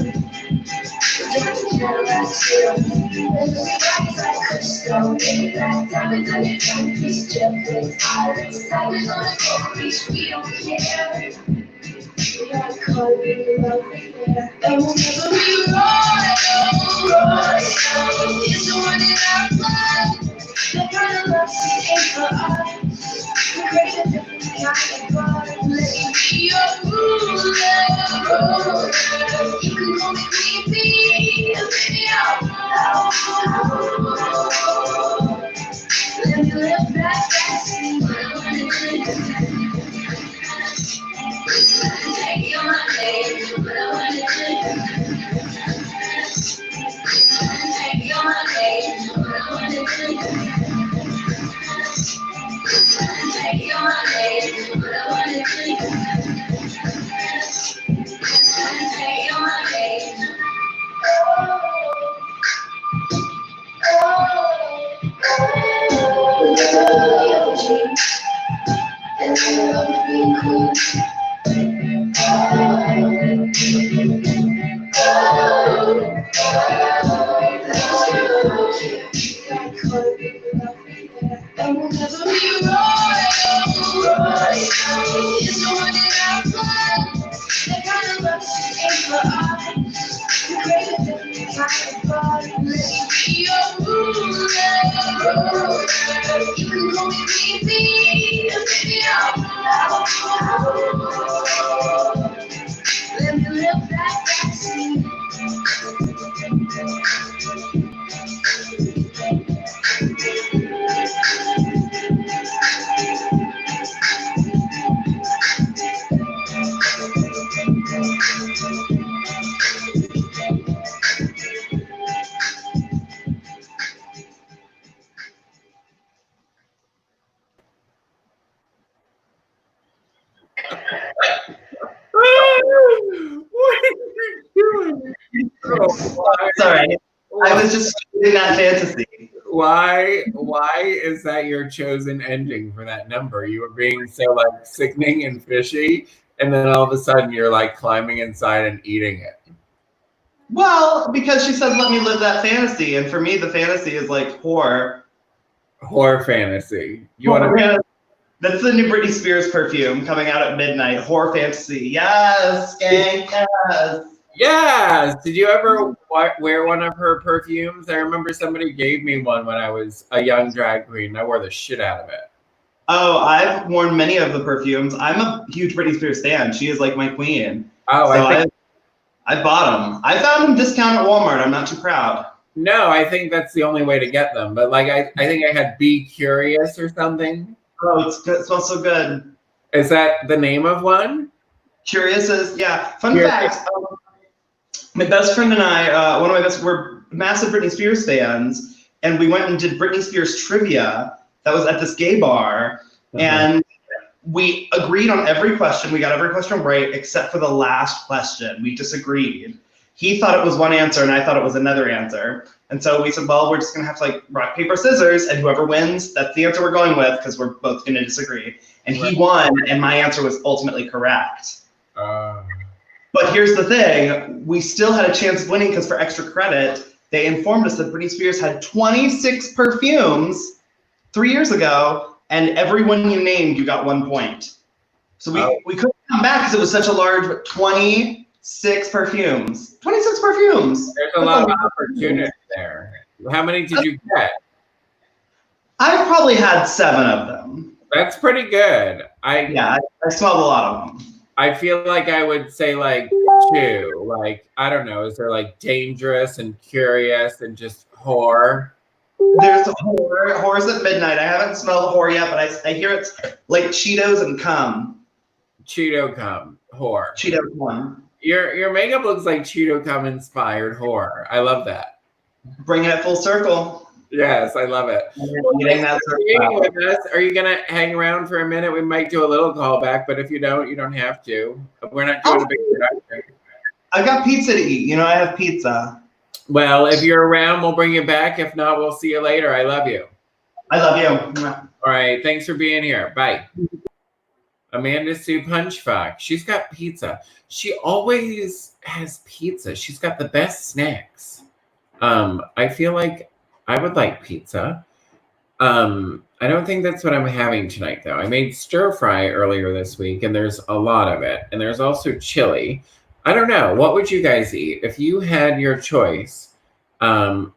We're driving Cadillacs here, and we ride like Crisco, baby black diamonds on your timepiece, jet planes, pirates, tigers on a gold leash. We don't care. We got caught in the love affair, and we'll never be royal. It's the one in our blood. The kind of love she ain't for us. We crave a different kind of God. Let me be your ruler. You can call me baby, baby, oh. Let me live that fantasy. Take your money, but I want it. Take your money, but I want it. Take your money, but I want it. Take your money. And I love being cool. And we'll never be royal. It's the one in our blood. That kind of love ain't for us. We crave a different kind of God. Let me be your ruler. You can call me baby, baby, oh. Let me live that fantasy. What are you doing? Oh, Sorry, I was just in that fantasy. Why is that your chosen ending for that number? You were being so like sickening and fishy, and then all of a sudden you're like climbing inside and eating it. Well, because she said, let me live that fantasy. And for me, the fantasy is like horror. Horror fantasy. You want to? That's the new Britney Spears perfume coming out at midnight. Horror fantasy. Yes, skank, yes. Yes. Did you ever wear one of her perfumes? I remember somebody gave me one when I was a young drag queen. I wore the shit out of it. Oh, I've worn many of the perfumes. I'm a huge Britney Spears fan. She is like my queen. Oh, so I bought them. I found them discount at Walmart. I'm not too proud. No, I think that's the only way to get them. But like, I think I had Be Curious or something. Oh, it's good. It smells so good. Is that the name of one? Curious is, yeah. Fun fact, my best friend and I, one of my best, we're massive Britney Spears fans, and we went and did Britney Spears trivia that was at this gay bar, and we agreed on every question. We got every question right, except for the last question. We disagreed. He thought it was one answer, and I thought it was another answer. And so we said, well, we're just gonna have to like rock, paper, scissors, and whoever wins, that's the answer we're going with, because we're both gonna disagree. And he won, and my answer was ultimately correct. But here's the thing, we still had a chance of winning because for extra credit, they informed us that Britney Spears had 26 perfumes 3 years ago, and every one you named, you got 1 point. So we couldn't come back because it was such a large 26 perfumes. 26 perfumes. There's a lot of opportunity there. How many did you get? I probably had 7 of them. That's pretty good. I smelled a lot of them. I feel like I would say like 2. Like, I don't know, is there like Dangerous and Curious and just Whore? There's Whore. Whore's at midnight. I haven't smelled Whore yet, but I hear it's like Cheetos and cum. Cheeto cum. Whore. Cheeto cum. Your makeup looks like Cheeto Cum inspired horror. I love that. Bringing it full circle. Yes, I love it. Getting that Being with us. Are you gonna hang around for a minute? We might do a little callback, but if you don't, you don't have to. We're not doing a big production. I got pizza to eat. You know, I have pizza. Well, if you're around, we'll bring you back. If not, we'll see you later. I love you. I love you. All right. Thanks for being here. Bye. Amanda Sue Punchfuk. She's got pizza. She always has pizza. She's got the best snacks. I feel like I would like pizza. I don't think that's what I'm having tonight, though. I made stir fry earlier this week, and there's a lot of it. And there's also chili. I don't know. What would you guys eat? If you had your choice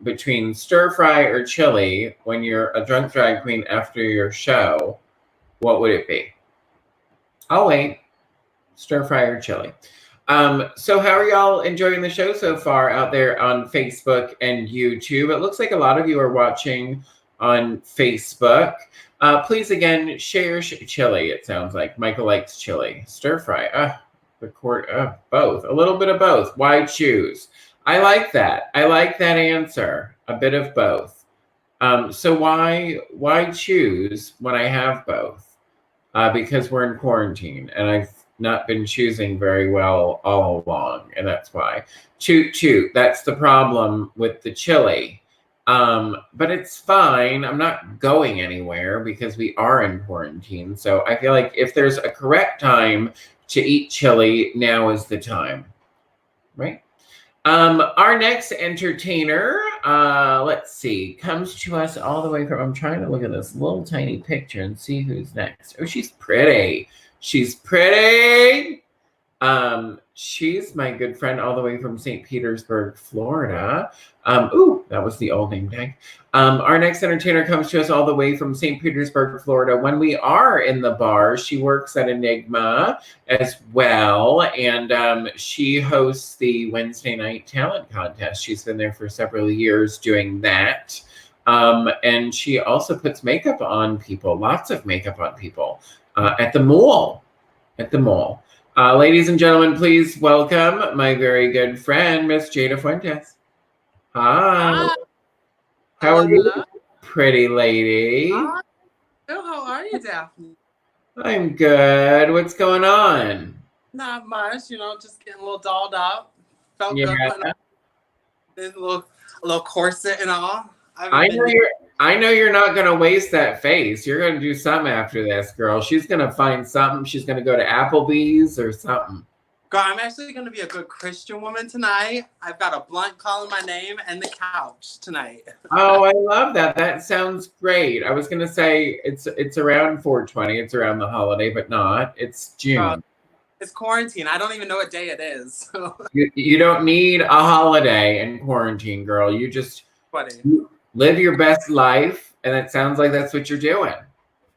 between stir fry or chili when you're a drunk drag queen after your show, what would it be? I'll wait. Stir fry or chili. So how are y'all enjoying the show so far out there on Facebook and YouTube? It looks like a lot of you are watching on Facebook. Please, again, share chili, it sounds like. Michael likes chili. Stir fry. Both. A little bit of both. Why choose? I like that. I like that answer. A bit of both. So why choose when I have both? Because we're in quarantine, and I've not been choosing very well all along, and that's why. Toot. That's the problem with the chili. But it's fine. I'm not going anywhere because we are in quarantine. So I feel like if there's a correct time to eat chili, now is the time, right? Our next entertainer, let's see, comes to us all the way from, I'm trying to look at this little tiny picture and see who's next. Oh, she's pretty. She's pretty. She's my good friend all the way from St. Petersburg, Florida. That was the old name tag. Our next entertainer comes to us all the way from St. Petersburg, Florida. When we are in the bar, she works at Enigma as well, and she hosts the Wednesday night talent contest. She's been there for several years doing that. And she also puts makeup on people, lots of makeup on people, at the mall. Ladies and gentlemen, please welcome my very good friend, Miss Jaeda Fuentes. Hi. How are you, pretty lady? Hi. How are you, Daphne? I'm good. What's going on? Not much, just getting a little dolled up. Felt good putting on this little corset and all. I know you're not gonna waste that face. You're gonna do something after this, girl. She's gonna find something. She's gonna go to Applebee's or something. Girl, I'm actually gonna be a good Christian woman tonight. I've got a blunt calling my name and the couch tonight. Oh, I love that. That sounds great. I was gonna say it's around 420. It's around the holiday, but not. It's June. It's quarantine. I don't even know what day it is. You don't need a holiday in quarantine, girl. You just live your best life, and it sounds like that's what you're doing.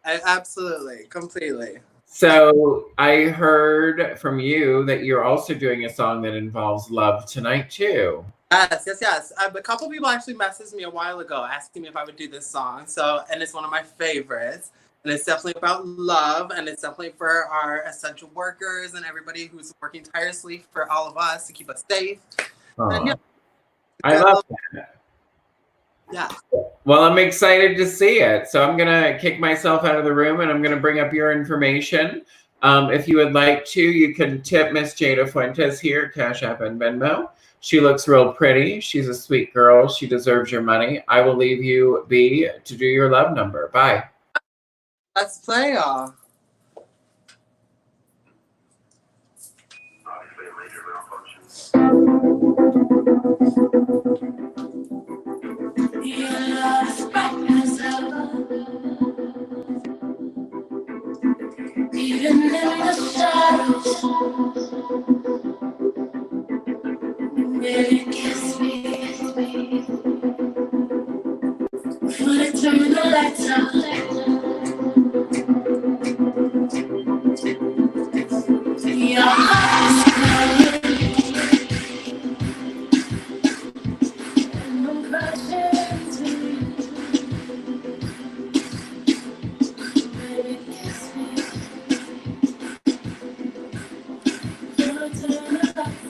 Absolutely, completely. So I heard from you that you're also doing a song that involves love tonight too. Yes. A couple people actually messaged me a while ago asking me if I would do this song. And it's one of my favorites. And it's definitely about love, and it's definitely for our essential workers and everybody who's working tirelessly for all of us to keep us safe. And, I love that. Yeah. Well, I'm excited to see it. So I'm going to kick myself out of the room, and I'm going to bring up your information. If you would like to, you can tip Miss Jaeda Fuentes here, CashApp and Venmo. She looks real pretty. She's a sweet girl. She deserves your money. I will leave you be to do your love number. Bye. Let's play, y'all. Even in the shadows, really kiss me. When I turn the lights on, your heart is calling, and I'm crashing into you. Baby, kiss me. When I turn the lights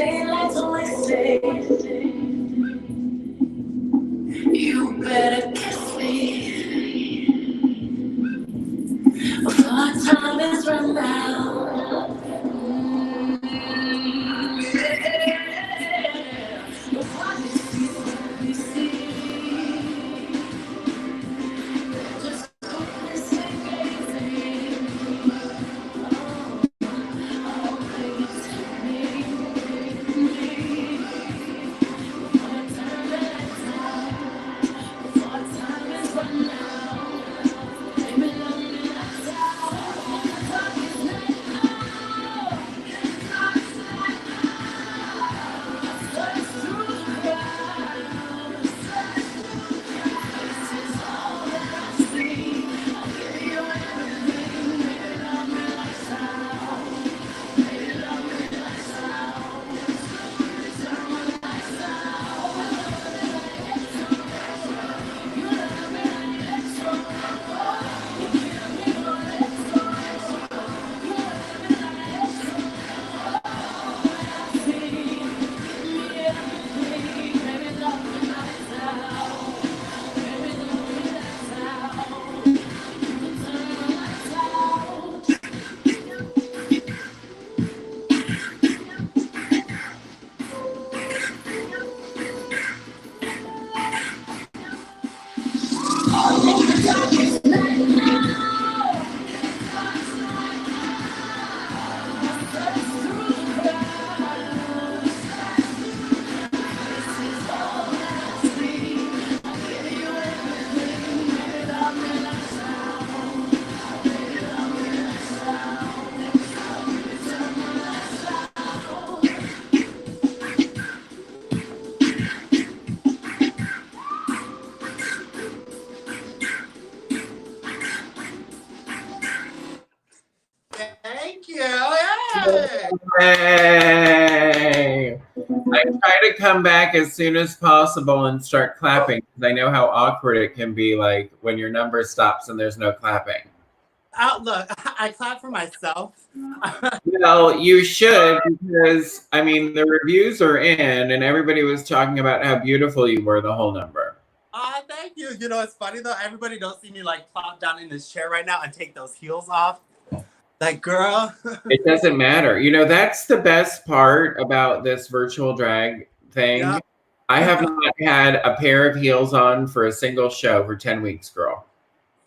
daylight's wasted. You better kiss me before time is run out. Before you see, just Thank you. Yay! Yay! I try to come back as soon as possible and start clapping because I know how awkward it can be, like when your number stops and there's no clapping. Look, I clap for myself. Well, you should, because I mean the reviews are in and everybody was talking about how beautiful you were the whole number. Thank you. You know, it's funny though. Everybody don't see me like plop down in this chair right now and take those heels off. Like, girl. It doesn't matter. You know, that's the best part about this virtual drag thing. Yeah. I have not had a pair of heels on for a single show for 10 weeks, girl.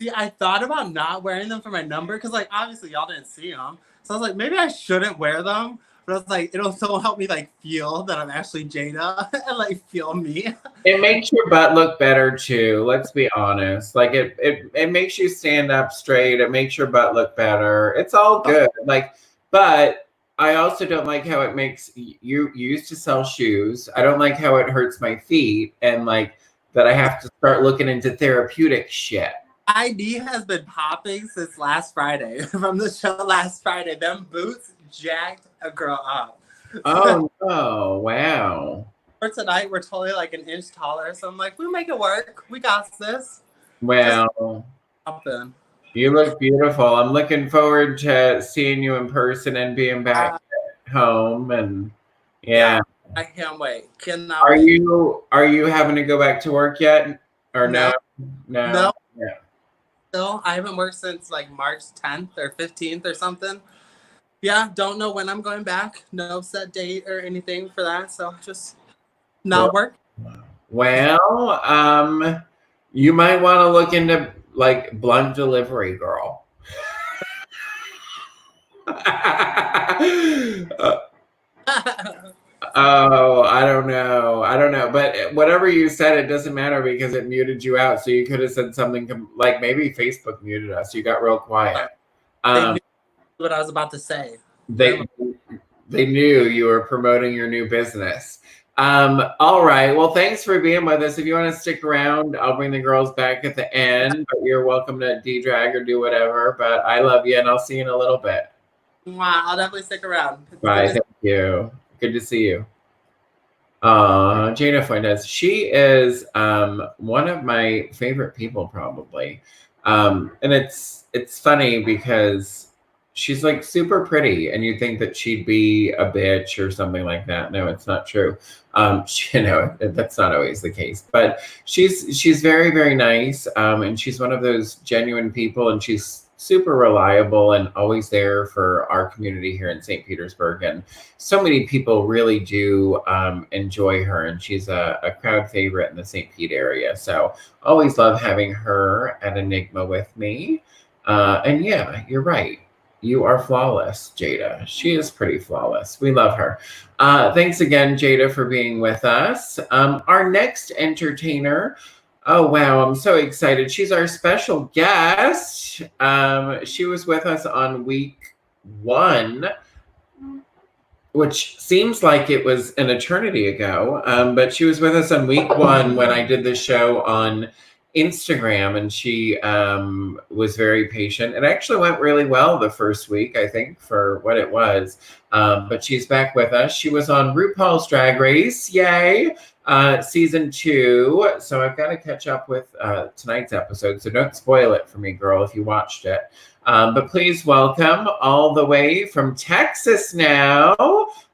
See, I thought about not wearing them for my number because, like, obviously y'all didn't see them. So I was like, maybe I shouldn't wear them. But I was like, it'll still help me, like, feel that I'm actually Jaeda and, like, feel me. It makes your butt look better, too. Let's be honest. Like, it makes you stand up straight. It makes your butt look better. It's all good. Like, but I also don't like how it makes you used to sell shoes. I don't like how it hurts my feet and, like, that I have to start looking into therapeutic shit. ID has been popping since last Friday. From the show last Friday. Them boots jacked a girl up. Oh, no. Wow. For tonight, we're totally like an inch taller. So I'm like, we'll make it work. We got this. Well, you look beautiful. I'm looking forward to seeing you in person and being back at home. And yeah. I can't wait. Are you having to go back to work yet? Or no? No. Yeah. Still, I haven't worked since like March 10th or 15th or something. Yeah, don't know when I'm going back. No set date or anything for that. So just not work. Well, you might want to look into like blunt delivery, girl. Oh, I don't know. But whatever you said, it doesn't matter because it muted you out. So you could have said something like maybe Facebook muted us. You got real quiet. They knew what I was about to say. They knew you were promoting your new business. All right. Well, thanks for being with us. If you want to stick around, I'll bring the girls back at the end. But you're welcome to de-drag or do whatever. But I love you, and I'll see you in a little bit. Wow, I'll definitely stick around. Bye. Thank you. Good to see you. Jaeda Fuentes. She is one of my favorite people, probably. And it's funny because She's like super pretty, and you'd think that she'd be a bitch or something like that. No, it's not true. That's not always the case. But she's very, very nice, and she's one of those genuine people, and she's super reliable and always there for our community here in St. Petersburg. And so many people really do enjoy her, and she's a crowd favorite in the St. Pete area. So always love having her at Enigma with me. And yeah, you're right. You are flawless, Jaeda. She is pretty flawless. We love her. Thanks again, Jaeda, for being with us. Our next entertainer, oh, wow, I'm so excited. She's our special guest. She was with us on week 1, which seems like it was an eternity ago. But she was with us on week 1 when I did the show on Instagram, and she was very patient. It actually went really well the first week, I think, for what it was. But she's back with us. She was on RuPaul's Drag Race, yay, season 2. So I've got to catch up with tonight's episode. So don't spoil it for me, girl, if you watched it. But please welcome all the way from Texas now,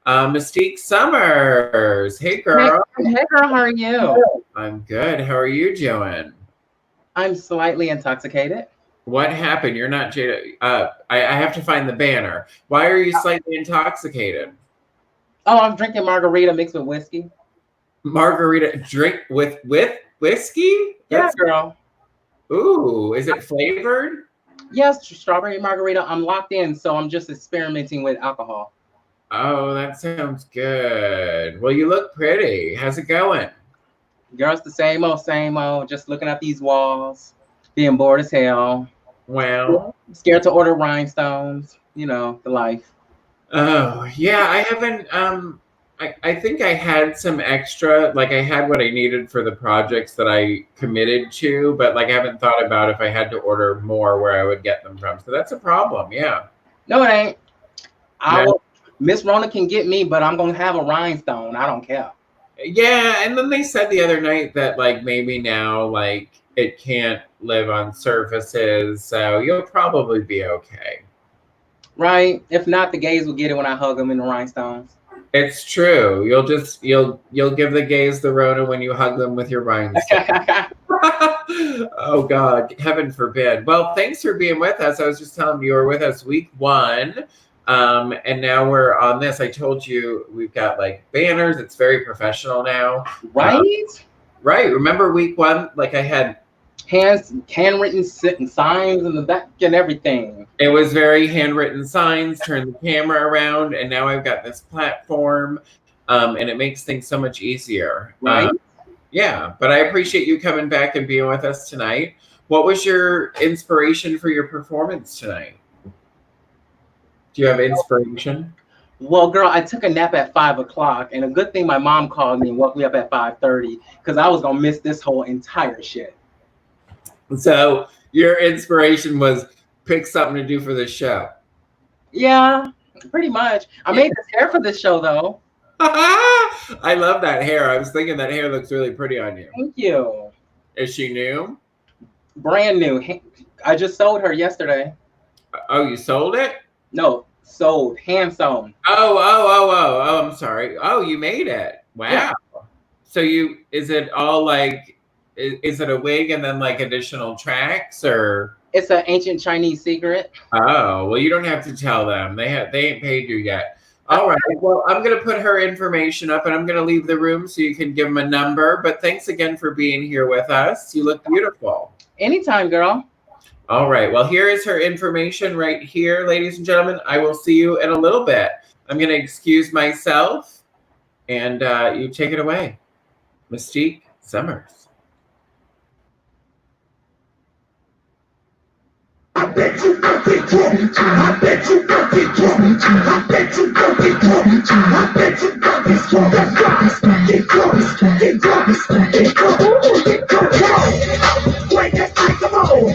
Mystique Summers. Hey, girl. Hey, girl, how are you? I'm good. How are you doing? I'm slightly intoxicated. What happened? You're not Jaeda. I have to find the banner. Why are you slightly intoxicated? Oh, I'm drinking margarita mixed with whiskey. Margarita drink with whiskey? Yes, girl. Ooh, is it flavored? Yes, strawberry margarita. I'm locked in, so I'm just experimenting with alcohol. Oh, that sounds good. Well, you look pretty. How's it going? Girl, it's the same old, just looking at these walls, being bored as hell. Well, scared to order rhinestones, you know, the life. Oh, yeah, I haven't, I think I had some extra, like I had what I needed for the projects that I committed to, but like I haven't thought about if I had to order more where I would get them from. So that's a problem, yeah. No, it ain't. Miss Rona can get me, but I'm going to have a rhinestone. I don't care. Yeah, and then they said the other night that like maybe now like it can't live on surfaces, so you'll probably be okay. Right? If not, the gays will get it when I hug them in the rhinestones. It's true. You'll give the gays the Rona when you hug them with your rhinestones. Oh God, heaven forbid. Well, thanks for being with us. I was just telling you were with us week 1. And now we're on this. I told you we've got like banners. It's very professional now. Right? Right. Remember week 1? Like I had handwritten signs in the back and everything. It was very handwritten signs, turn the camera around, and now I've got this platform, and it makes things so much easier. Right. Yeah, but I appreciate you coming back and being with us tonight. What was your inspiration for your performance tonight? Do you have inspiration? Well, girl, I took a nap at 5 o'clock, and a good thing my mom called me and woke me up at 5:30 because I was gonna miss this whole entire shit. So your inspiration was pick something to do for the show. Yeah, pretty much. I made this hair for this show, though. I love that hair. I was thinking that hair looks really pretty on you. Thank you. Is she new? Brand new. I just sold her yesterday. Oh, you sold it? No, sold, hand sewn. Oh, I'm sorry. Oh, you made it. Wow. Yeah. So is it all like, is it a wig and then like additional tracks or? It's an ancient Chinese secret. Oh, well, you don't have to tell them. They ain't paid you yet. All right. Well, I'm going to put her information up and I'm going to leave the room so you can give them a number. But thanks again for being here with us. You look beautiful. Anytime, girl. All right. Well, here is her information right here, ladies and gentlemen. I will see you in a little bit. I'm going to excuse myself and you take it away. Mystique Summers. I bet you don't get drunk. I bet you don't get drunk. I bet you don't get drunk. I bet you don't get drunk. That's right. Get drunk. Get drunk. Get drunk. Get drunk. Bring that thing, come on.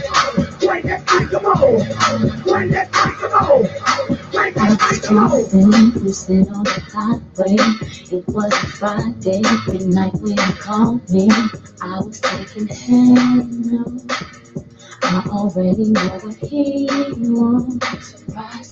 Bring that thing, come on. Bring that thing, come on. Bring that thing, come on. Cruising on the highway. It was a Friday midnight when you called me. I was taking hello. I already know what he wants. Surprise.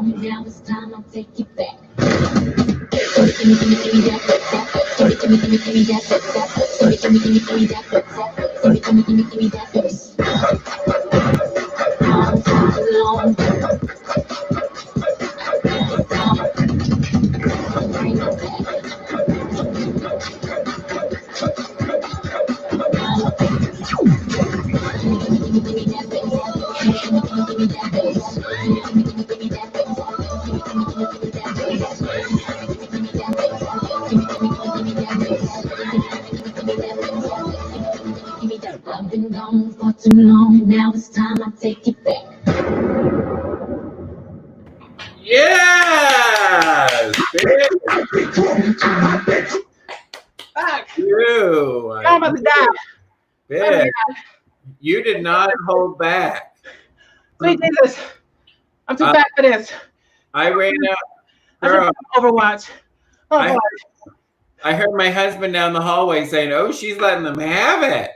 long, now it's time I take you back. Gimme that, gimme that, gimme that, long. Bring it I've been gone for too long, now it's time I take you back. Yes! Fuck. You. I'm about to die. Bitch. You did not hold back. Sweet Jesus. I'm too fat for this. I ran out. I should Girl, play Overwatch. Oh, boy. I heard my husband down the hallway saying, "Oh, she's letting them have it."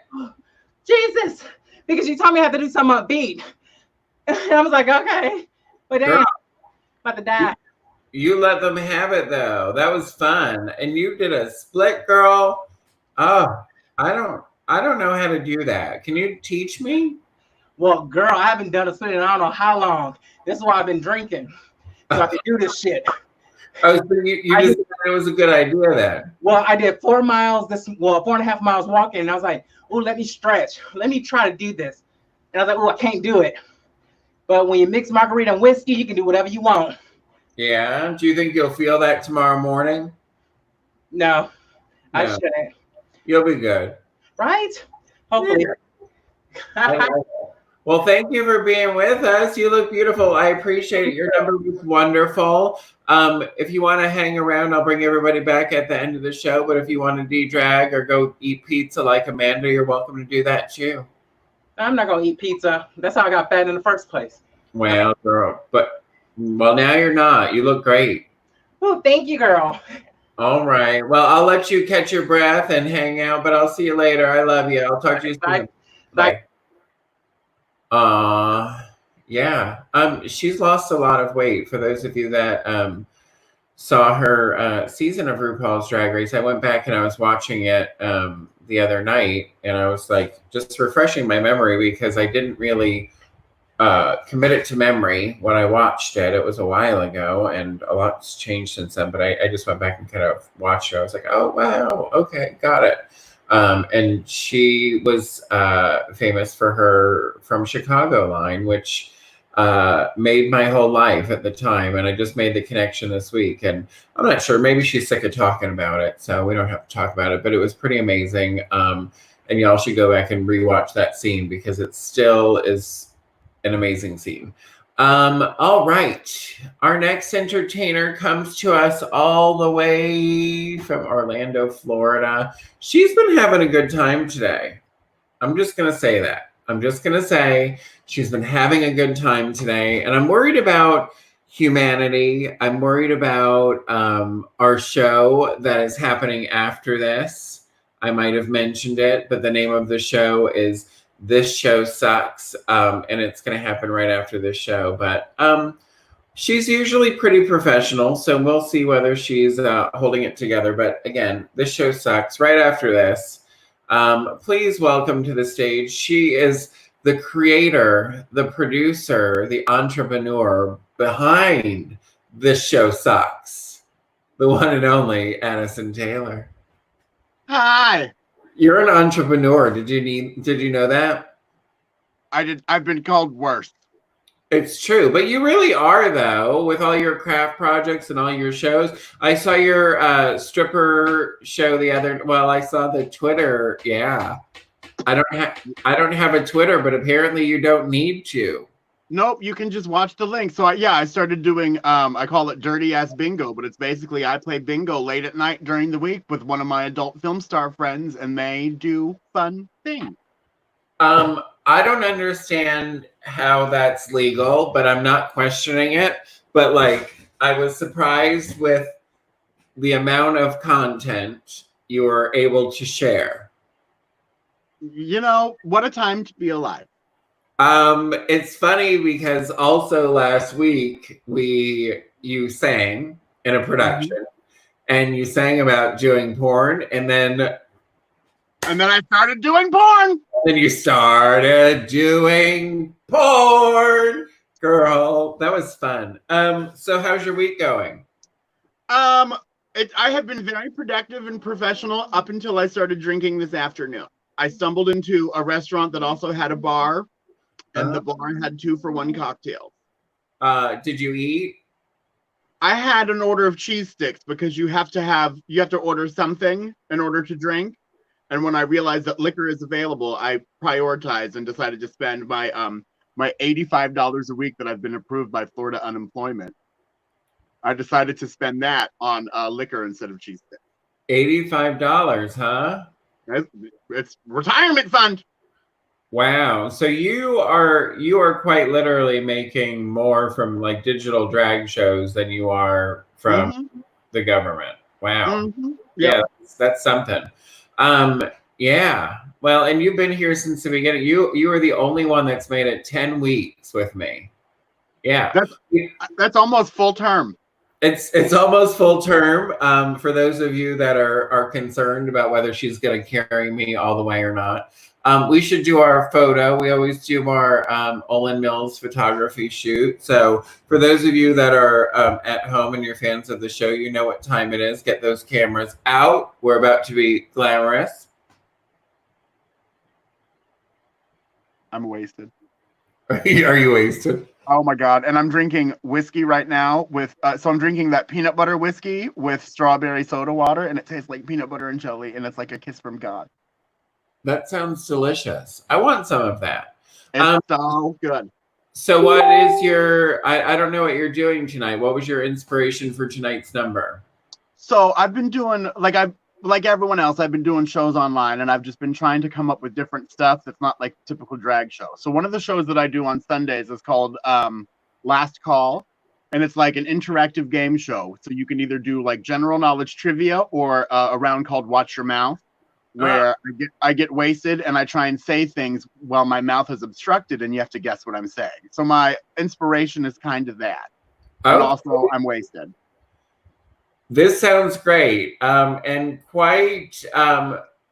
Jesus. Because you told me I had to do something upbeat. And I was like, okay. But damn, Girl, about to die. you let them have it though. That was fun, and you did a split, girl. Oh, I don't know how to do that. Can you teach me? Well, girl, I haven't done a split in I don't know how long. This is why I've been drinking. So I can do this shit. Oh, so you just thought it was a good idea then. Well, I did 4 miles, 4.5 miles walking, and I was like, oh, let me stretch. Let me try to do this. And I was like, oh, I can't do it. But when you mix margarita and whiskey, you can do whatever you want. Yeah. Do you think you'll feel that tomorrow morning? No, I No. shouldn't. You'll be good. Right? Hopefully. I love it. Well, thank you for being with us. You look beautiful. I appreciate it. Your number was wonderful. If you want to hang around, I'll bring everybody back at the end of the show. But if you want to de-drag or go eat pizza like Amanda, you're welcome to do that too. I'm not gonna eat pizza. That's how I got fat in the first place. Well, girl, well, now you're not. You look great. Oh, thank you, girl. All right. Well, I'll let you catch your breath and hang out, but I'll see you later. I love you. I'll talk to you soon. Bye. Yeah. She's lost a lot of weight. For those of you that saw her season of RuPaul's Drag Race, I went back and I was watching it the other night, and I was like just refreshing my memory because I didn't really commit it to memory when I watched it. It was a while ago, and a lot's changed since then. But I just went back and kind of watched it. I was like, oh wow, okay, got it. And she was famous for her From Chicago line, which made my whole life at the time. And I just made the connection this week. And I'm not sure, maybe she's sick of talking about it, so we don't have to talk about it. But it was pretty amazing. And y'all should go back and rewatch that scene because it still is an amazing scene. All right. Our next entertainer comes to us all the way from Orlando, Florida. She's been having a good time today. I'm just going to say that. I'm just going to say she's been having a good time today. And I'm worried about humanity. I'm worried about our show that is happening after this. I might have mentioned it, but the name of the show is This Show Sucks, and it's going to happen right after this show. But she's usually pretty professional, so we'll see whether she's holding it together. But again, This Show Sucks right after this. Please welcome to the stage. She is the creator, the producer, the entrepreneur behind This Show Sucks, the one and only Addison Taylor. Hi. You're an entrepreneur. Did you know that? I did. I've been called worse. It's true, but you really are, though, with all your craft projects and all your shows. I saw your stripper show I saw the Twitter. Yeah. I don't have a Twitter, but apparently you don't need to. Nope, you can just watch the link. So I started doing I call it dirty ass bingo, but it's basically I play bingo late at night during the week with one of my adult film star friends, and they do fun things. I don't understand how that's legal, but I'm not questioning it. But I was surprised with the amount of content you were able to share. You know, what a time to be alive. It's funny because also last week you sang in a production, and you sang about doing porn, and then I started doing porn. Then you started doing porn, girl. That was fun. So how's your week going? I have been very productive and professional up until I started drinking this afternoon. I stumbled into a restaurant that also had a bar, and the bar had 2-for-1 cocktails. Did you eat? I had an order of cheese sticks because you have to order something in order to drink. And when I realized that liquor is available, I prioritized and decided to spend my my $85 a week that I've been approved by Florida unemployment. I decided to spend that on liquor instead of cheese sticks. $85, huh? It's retirement fund. Wow. So you are quite literally making more from digital drag shows than you are from the government. Wow. Yeah, that's something. Yeah. Well, and you've been here since the beginning. You are the only one that's made it 10 weeks with me. Yeah. That's almost full term. It's almost full term. For those of you that are concerned about whether she's going to carry me all the way or not, we should do our photo. We always do our Olin Mills photography shoot. So for those of you that are at home and you're fans of the show, you know what time it is. Get those cameras out. We're about to be glamorous. I'm wasted. Are you wasted? Oh my God. And I'm drinking whiskey right now so I'm drinking that peanut butter whiskey with strawberry soda water, and it tastes like peanut butter and jelly, and it's like a kiss from God. That sounds delicious. I want some of that. It's so good. So what is your, I don't know what you're doing tonight. What was your inspiration for tonight's number? So I've been doing, like everyone else, I've been doing shows online, and I've just been trying to come up with different stuff that's not like typical drag show. So one of the shows that I do on Sundays is called Last Call, and it's like an interactive game show. So you can either do like general knowledge trivia or a round called Watch Your Mouth, where I get wasted and I try and say things while my mouth is obstructed, and you have to guess what I'm saying. So my inspiration is kind of that, but also I'm wasted. This sounds great, and quite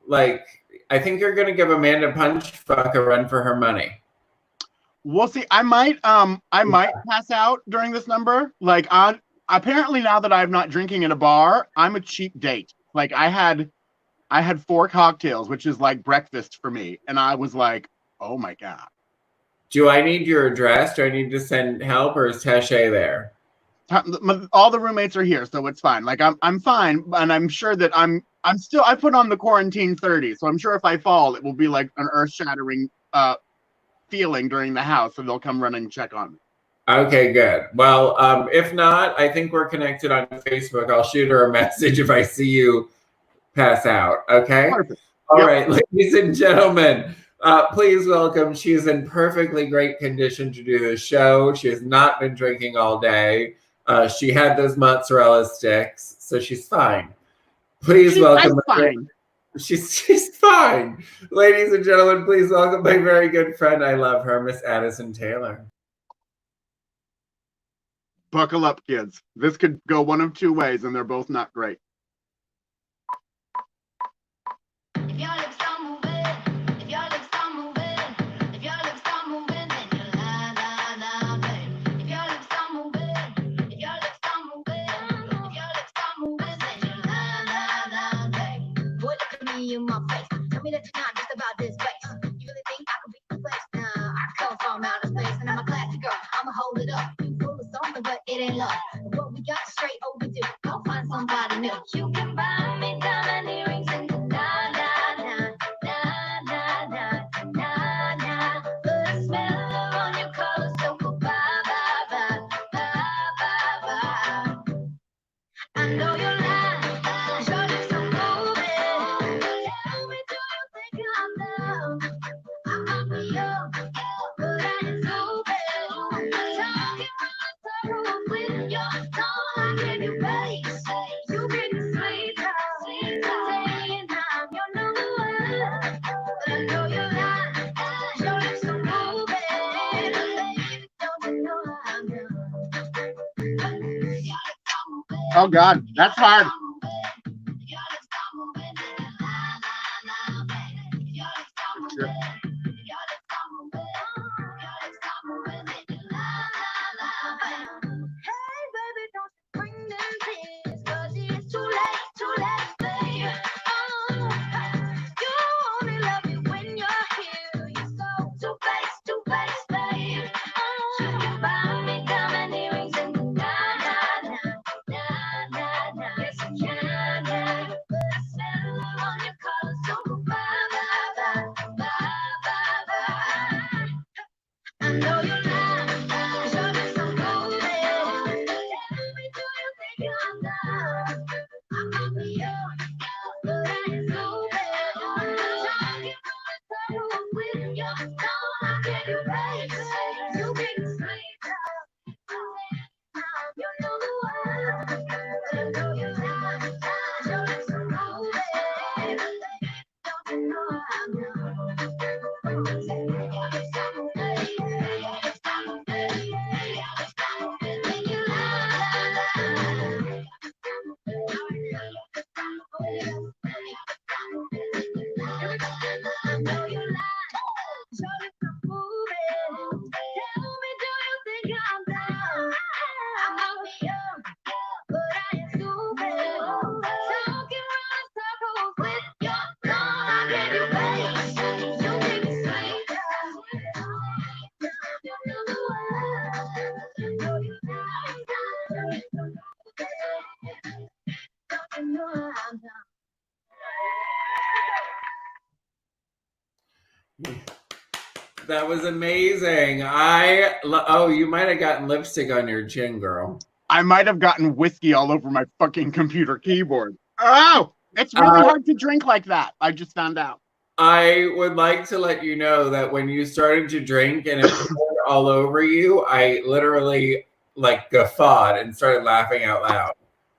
like I think you're going to give Amanda Punchfuk a run for her money. We'll see. I might pass out during this number. Like, apparently now that I'm not drinking at a bar, I'm a cheap date. Like I had 4 cocktails, which is like breakfast for me, and I was like, oh my god. Do I need your address? Do I need to send help, or is Taché there? All the roommates are here, so it's fine. Like I'm fine, and I'm sure that I'm still. I put on the quarantine 30, so I'm sure if I fall, it will be like an earth-shattering feeling during the house, and they'll come running and check on me. Okay, good. Well, if not, I think we're connected on Facebook. I'll shoot her a message if I see you pass out. Okay. Perfect. All right, ladies and gentlemen. Please welcome. She's in perfectly great condition to do the show. She has not been drinking all day. She had those mozzarella sticks, so she's fine. Please welcome. Fine. She's fine. Ladies and gentlemen, please welcome my very good friend. I love her, Miss Addison Taylor. Buckle up, kids. This could go one of 2 ways, and they're both not great. In my face, tell me that you're not just about this bass. You really think I can beat the place? Nah, I come from outer space, and I'm a classy girl. I'ma hold it up. You full of something, but it ain't love. What we got straight overdue. Go find somebody new. You can buy me diamond earrings and nah, nah, nah, nah, nah, nah, nah, nah. But I smell on your collar, so go bye, bye, bye, bye, bye, bye. I know you're lying. Your lips are moving. Tell me, do you think I'm down? I might be young, but I ain't so bad. Talking on the road with your tongue, I give you bass. You give me sweet talk, saying I'm your number one. But I know you're lying. Your lips are moving. Baby, don't you know I'm young? Oh God, that's hard. Sure. That was amazing. Oh, you might have gotten lipstick on your chin, girl. I might have gotten whiskey all over my fucking computer keyboard. Oh, it's really hard to drink like that. I just found out. I would like to let you know that when you started to drink and it poured all over you, I literally like guffawed and started laughing out loud.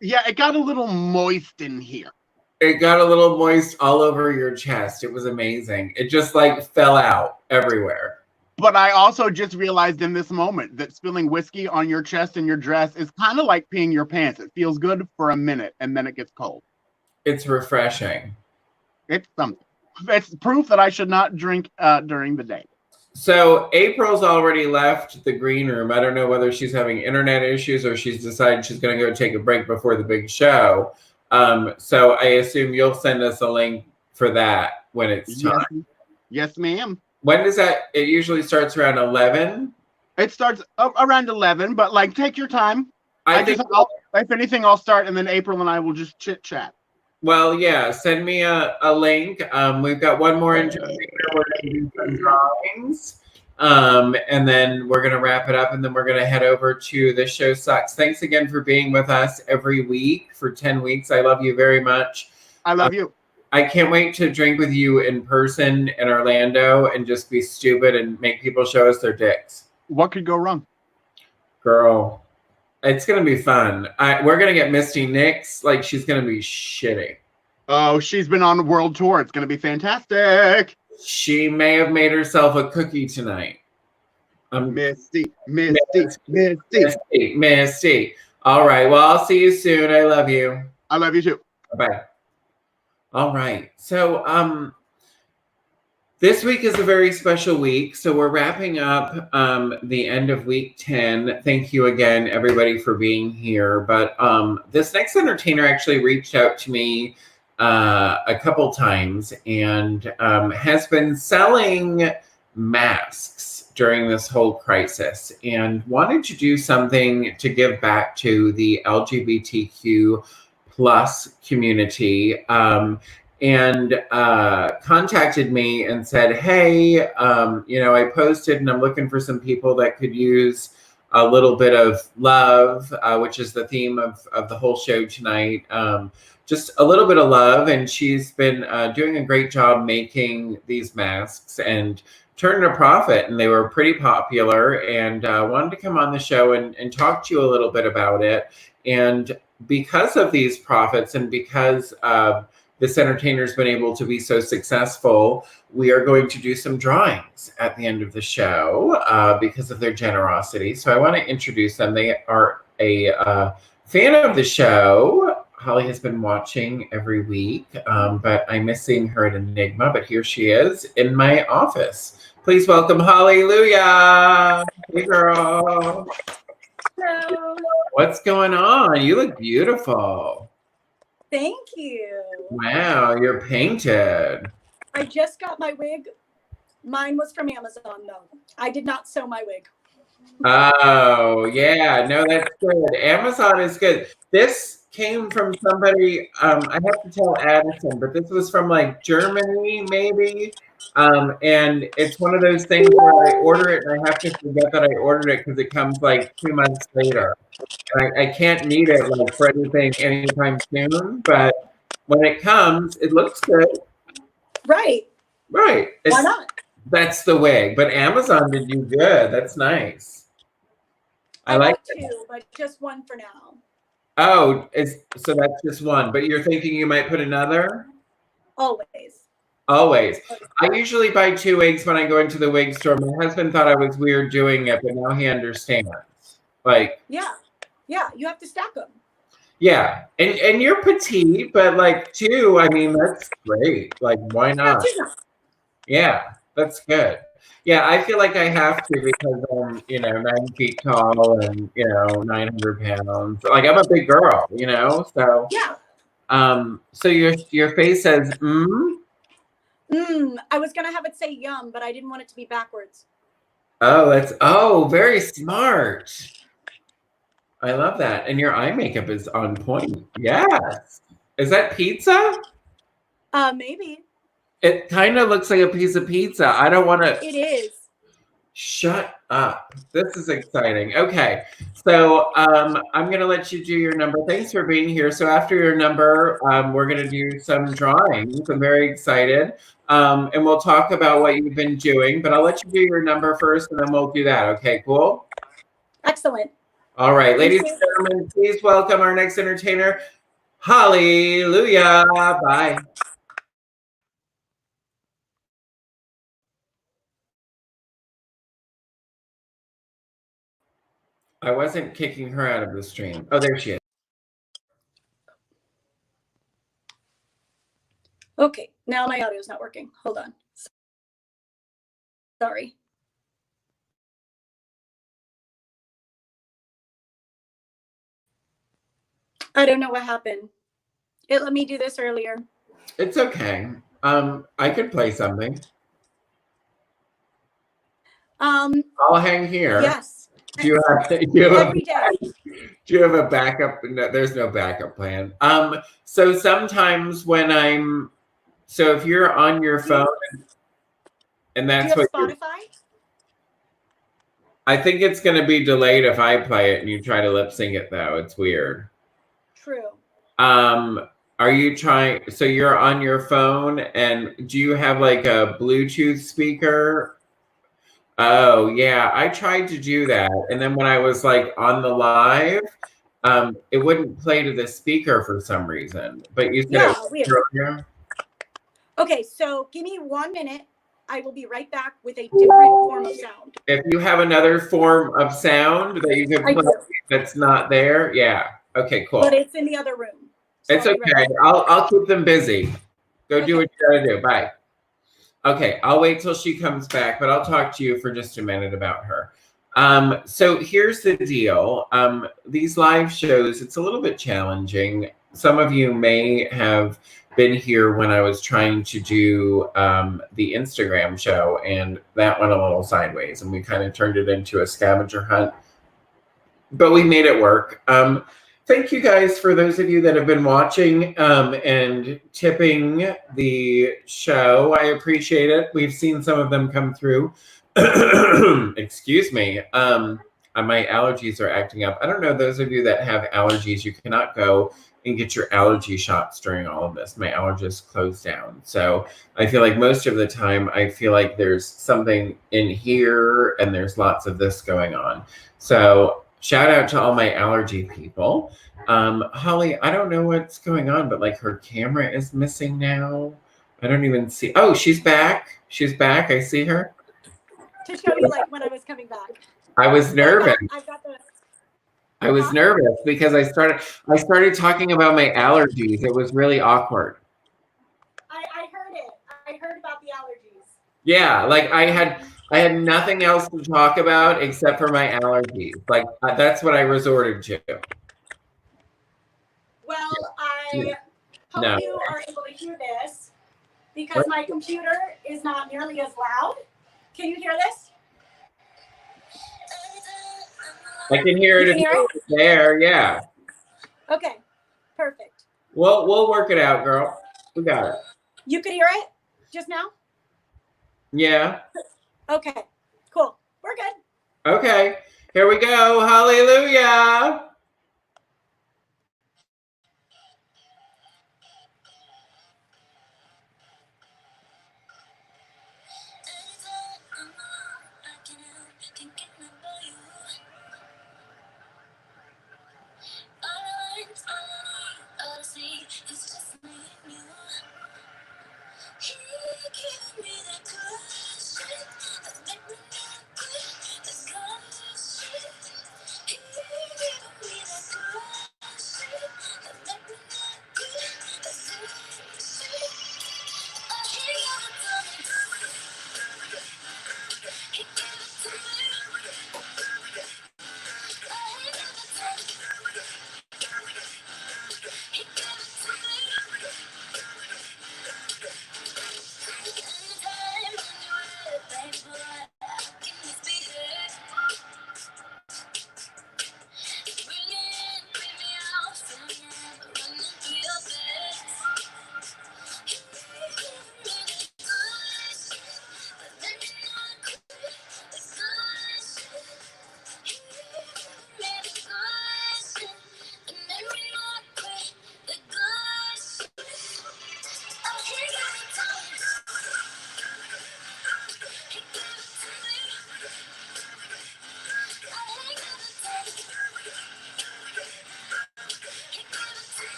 Yeah, it got a little moist in here. It got a little moist all over your chest. It was amazing. It just like fell out everywhere. But I also just realized in this moment that spilling whiskey on your chest and your dress is kind of like peeing your pants. It feels good for a minute and then it gets cold. It's refreshing. It's something. It's proof that I should not drink during the day. So April's already left the green room. I don't know whether she's having internet issues or she's decided she's going to go take a break before the big show. So I assume you'll send us a link for that when it's time. Yes, ma'am. When does that? It usually starts around 11. It starts around 11, but like take your time. If anything, I'll start, and then April and I will just chit chat. Well, yeah. Send me a link. We've got one more entertainer. We're going to do some drawings, and then we're going to wrap it up, and then we're going to head over to The Show Sucks. Thanks again for being with us every week for 10 weeks. I love you very much. I love you. I can't wait to drink with you in person in Orlando and just be stupid and make people show us their dicks. What could go wrong? Girl, it's going to be fun. We're going to get Misty Nix. Like, she's going to be shitty. Oh, she's been on a world tour. It's going to be fantastic. She may have made herself a cookie tonight. Misty. All right. Well, I'll see you soon. I love you. I love you too. Bye. All right. So this week is a very special week. So we're wrapping up the end of week 10. Thank you again, everybody, for being here. But this next entertainer actually reached out to me a couple times and has been selling masks during this whole crisis and wanted to do something to give back to the LGBTQ plus community, and contacted me and said, hey, I posted and I'm looking for some people that could use a little bit of love, which is the theme of the whole show tonight. Just a little bit of love. And she's been doing a great job making these masks and turned a profit, and they were pretty popular, and wanted to come on the show and talk to you a little bit about it. And because of these profits and because this entertainer's been able to be so successful, we are going to do some drawings at the end of the show because of their generosity. So I want to introduce them. They are a fan of the show. Holly has been watching every week, but I'm missing her at Enigma, but here she is in my office. Please welcome Holly Louya. Hey, girl. Hello. What's going on? You look beautiful. Thank you. Wow, you're painted. I just got my wig. Mine was from Amazon, though. I did not sew my wig. Oh, yeah. No, that's good. Amazon is good. This came from somebody, I have to tell Addison, but this was from like Germany, maybe. And it's one of those things where I order it and I have to forget that I ordered it because it comes like 2 months later. And I can't need it like for anything anytime soon, but when it comes, it looks good. Right. Right. Why not? That's the wig. But Amazon did you good. That's nice. I like got two, but just one for now. Oh, so that's just one. But you're thinking you might put another? Always. Always. I usually buy 2 wigs when I go into the wig store. My husband thought I was weird doing it, but now he understands. Like, yeah, you have to stack them. Yeah, and you're petite, but like 2, I mean, that's great. Like, why not? Yeah, that's good. Yeah, I feel like I have to because I'm, 9 feet tall and 900 pounds. Like, I'm a big girl, So yeah. So your face says I was gonna have it say yum, but I didn't want it to be backwards. Oh, very smart. I love that. And your eye makeup is on point. Yes. Is that pizza? Maybe. It kind of looks like a piece of pizza. I don't want to. It is. Shut up. This is exciting. Okay. So I'm going to let you do your number. Thanks for being here. So after your number, we're going to do some drawings. I'm very excited. And we'll talk about what you've been doing. But I'll let you do your number first, and then we'll do that. Okay, cool? Excellent. All right. Ladies and gentlemen, please welcome our next entertainer, Louya. Bye. I wasn't kicking her out of the stream. Oh, there she is. Okay, now my audio's not working. Hold on. Sorry. I don't know what happened. It let me do this earlier. It's okay. I could play something. I'll hang here. Yes. Do you have Every day. Do you have a backup? No, there's no backup plan. So sometimes when so if you're on your phone and that's do you what have Spotify? I think it's going to be delayed if I play it and you try to lip sync it though. It's weird. True. Are you trying? So you're on your phone, and do you have like a Bluetooth speaker? Oh yeah, I tried to do that, and then when I was like on the live, it wouldn't play to the speaker for some reason. But you said Yeah, it was weird. earlier? Okay, so give me 1 minute. I will be right back with a different form of sound. If you have another form of sound that you can I play do. that's not there, yeah. Okay, cool. But it's in the other room. So It's I'll be okay. right back. I'll keep them busy. Go do what you gotta do. Bye. Okay, I'll wait till she comes back, but I'll talk to you for just a minute about her. So here's the deal. These live shows, it's a little bit challenging. Some of you may have been here when I was trying to do the Instagram show, and that went a little sideways, and we kind of turned it into a scavenger hunt, but we made it work. Thank you guys for those of you that have been watching and tipping the show. I appreciate it. We've seen some of them come through. Excuse me. My allergies are acting up. I don't know, those of you that have allergies, you cannot go and get your allergy shots during all of this. My allergist closed down. So I feel like most of the time, I feel like there's something in here and there's lots of this going on. So shout out to all my allergy people. Holly, I don't know what's going on, but like her camera is missing now. I don't even see. Oh, she's back. She's back. I see her. To show you like when I was coming back. I was nervous. I've got the I was nervous because I started talking about my allergies. It was really awkward. I heard it. I heard about the allergies. Yeah, like I had nothing else to talk about except for my allergies. Like that's what I resorted to. Well, I hope No. you are able to hear this because my computer is not nearly as loud. Can you hear this? I can hear it. You can hear it? There, yeah. Okay, perfect. Well, we'll work it out, girl. We got it. You could hear it just now? Yeah. Okay, cool. We're good. Okay. Here we go. Hallelujah.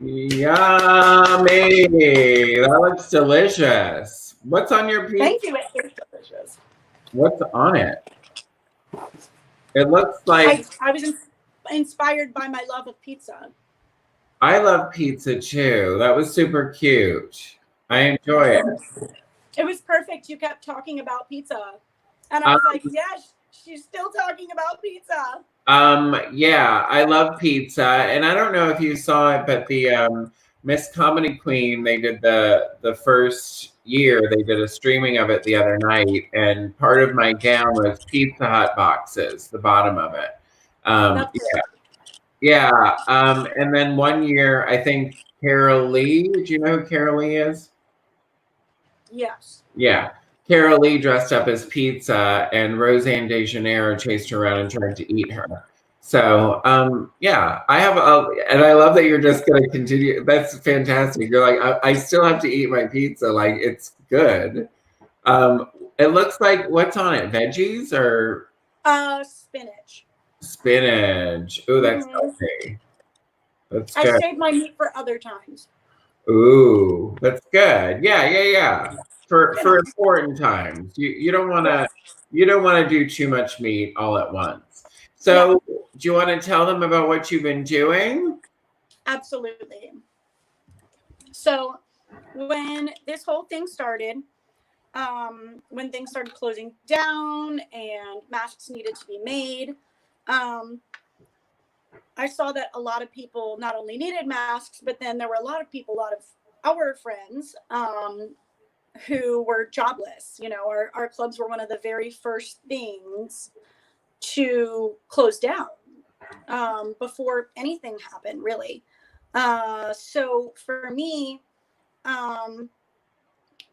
Yummy. That looks delicious. What's on your pizza? Thank you. It is delicious. What's on it? It looks like I was inspired by my love of pizza. I love pizza too. That was super cute. I enjoy it. It was perfect. You kept talking about pizza. And I was like, yeah, she's still talking about pizza. Yeah, I love pizza. And I don't know if you saw it, but the Miss Comedy Queen, they did the first year, they did a streaming of it the other night, and part of my gown was Pizza Hut boxes, the bottom of it. Yeah. And then one year, I think Carol Lee, do you know who Carol Lee is? Yes. Yeah. Carol Lee dressed up as pizza, and Roseanne DeJaneiro chased her around and tried to eat her. So, yeah, and I love that you're just going to continue. That's fantastic. You're like, I still have to eat my pizza. Like, it's good. It looks like, what's on it? Veggies or? Spinach. Spinach. Ooh, that's healthy. That's good. I saved my meat for other times. Ooh, that's good. Yeah. For important times. You don't want to do too much meat all at once. So, do you want to tell them about what you've been doing? Absolutely. So, when this whole thing started, when things started closing down and masks needed to be made, I saw that a lot of people not only needed masks, but then there were a lot of people, a lot of our friends, who were jobless. You know, our clubs were one of the very first things to close down before anything happened, really. So for me, I'm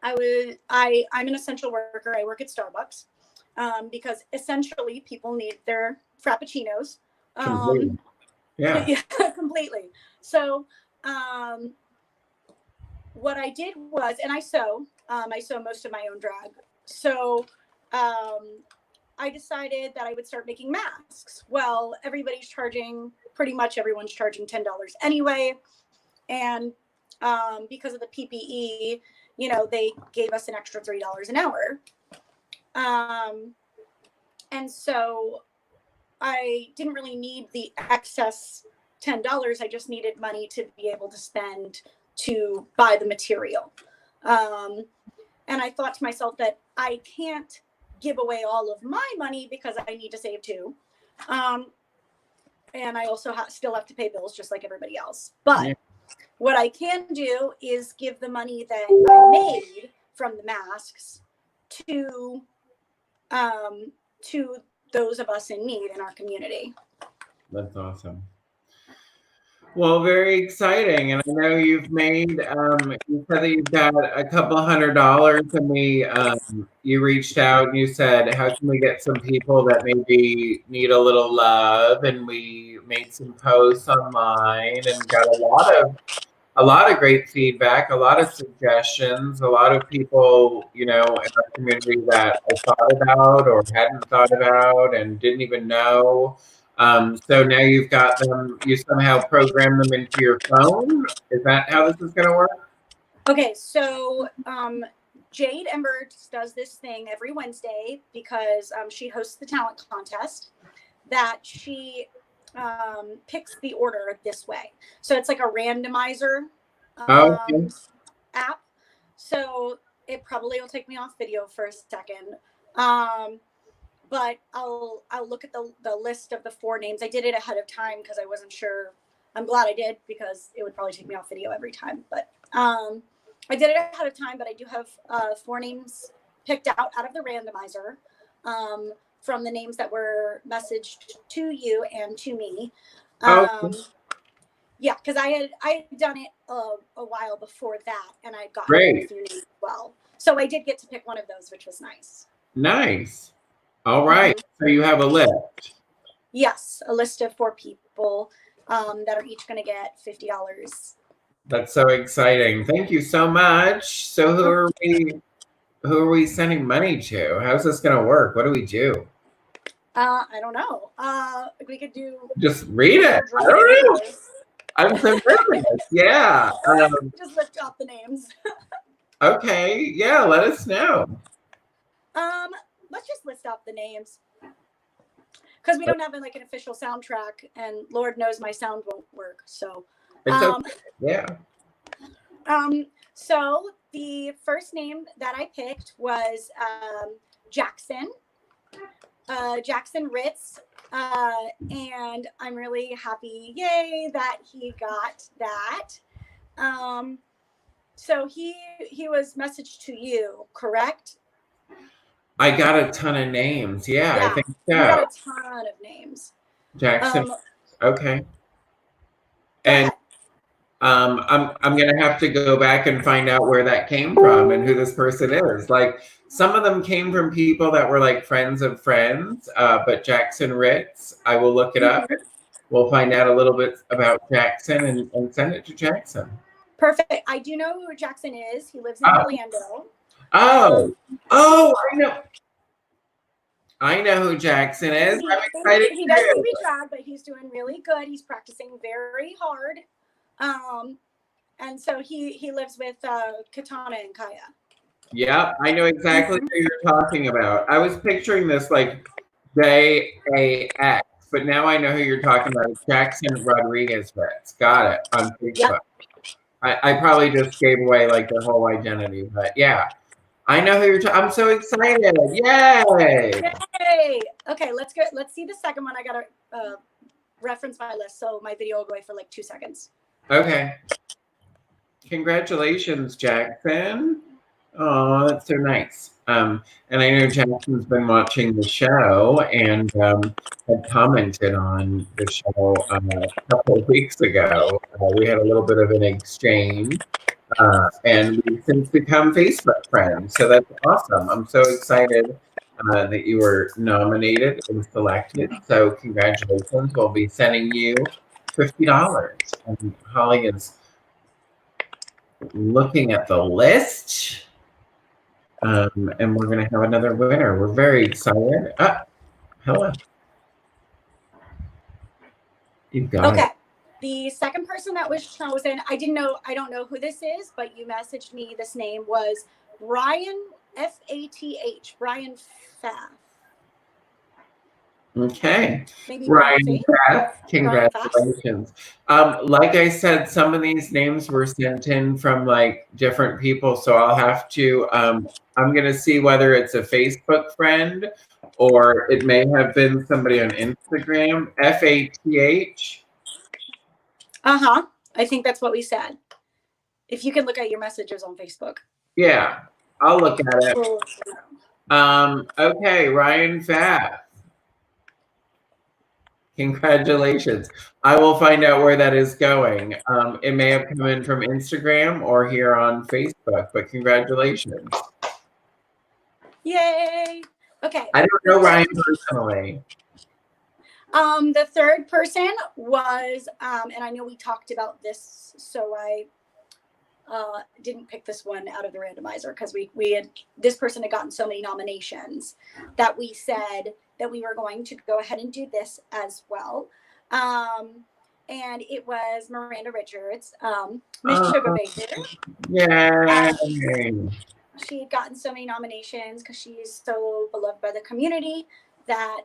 an essential worker. I work at Starbucks because essentially people need their frappuccinos. Completely. Yeah, completely. So what I did was, and I sew most of my own drag. So I decided that I would start making masks. Well, pretty much everyone's charging $10 anyway. And because of the PPE, you know, they gave us an extra $3 an hour. And so I didn't really need the excess $10. I just needed money to be able to spend to buy the material. And I thought to myself that I can't give away all of my money because I need to save too. And I also still have to pay bills just like everybody else. But what I can do is give the money that I made from the masks to to those of us in need in our community. That's awesome. Well, very exciting. And I know you've made, you said that you've got a couple $100 and you reached out and you said, how can we get some people that maybe need a little love? And we made some posts online and got a lot of great feedback, a lot of suggestions, a lot of people, in our community that I thought about or hadn't thought about and didn't even know. So now you've got them, you somehow program them into your phone. Is that how this is going to work? Okay, so Jade Embert does this thing every Wednesday because she hosts the talent contest that she picks the order this way. So it's like a randomizer app. So it probably will take me off video for a second. But I'll look at the list of the 4 names. I did it ahead of time because I wasn't sure. I'm glad I did because it would probably take me off video every time. But I did it ahead of time, but I do have 4 names picked out of the randomizer from the names that were messaged to you and to me. Yeah, because I had done it a while before that, and I got a few names as well. So I did get to pick one of those, which was nice. Nice. All right. So you have a list. Yes, a list of 4 people that are each going to get $50. That's so exciting. Thank you so much. So who are we sending money to? How's this going to work? What do we do? I don't know. We could do. Just read it. I don't know. I'm so nervous. Yeah. Just lift off the names. Okay. Yeah. Let us know. Let's just list off the names because we don't have an official soundtrack, and Lord knows my sound won't work. So. It's okay. Yeah. So the first name that I picked was Jackson Ritz, and I'm really happy, yay, that he got that. So he was messaged to you, correct? I got a ton of names. Yeah, I think so. You got a ton of names. Jackson. Okay. And I'm gonna have to go back and find out where that came from and who this person is. Like some of them came from people that were like friends of friends, but Jackson Ritz, I will look it up. We'll find out a little bit about Jackson and send it to Jackson. Perfect. I do know who Jackson is. He lives in Orlando. I know who Jackson is. I'm excited. He does be drag, but he's doing really good. He's practicing very hard. And so he lives with Katana and Kaya. Yeah, I know exactly who you're talking about. I was picturing this like JAX, but now I know who you're talking about. It's Jackson Rodriguez Ritz. Got it on Facebook. Yep. I probably just gave away like their whole identity, but yeah. I know who you're talking. I'm so excited. Yay! Yay! Okay, let's see the second one. I gotta reference my list, so my video will go away for like 2 seconds. Okay. Congratulations, Jackson. Oh, that's so nice. And I know Jackson's been watching the show and had commented on the show a couple of weeks ago. We had a little bit of an exchange. And we've since become Facebook friends. So that's awesome. I'm so excited that you were nominated and selected. So congratulations. We'll be sending you $50. And Holly is looking at the list. And we're going to have another winner. We're very excited. Hello. You got it. The second person that was chosen, I don't know who this is, but you messaged me. This name was Brian Fath. Brian Fath. Okay. Brian Fath, congratulations. Like I said, some of these names were sent in from like different people, so I'll have to, I'm going to see whether it's a Facebook friend or it may have been somebody on Instagram. Fath. I think that's what we said. If you can look at your messages on Facebook. Yeah, I'll look at it. Okay, Ryan Fath. Congratulations. I will find out where that is going. It may have come in from Instagram or here on Facebook, but congratulations. Yay. Okay. I don't know Ryan personally. The third person was, and I know we talked about this, so I didn't pick this one out of the randomizer because this person had gotten so many nominations that we said that we were going to go ahead and do this as well. And it was Miranda Richards, Miss Sugarbaker. Yay. She had gotten so many nominations because she is so beloved by the community that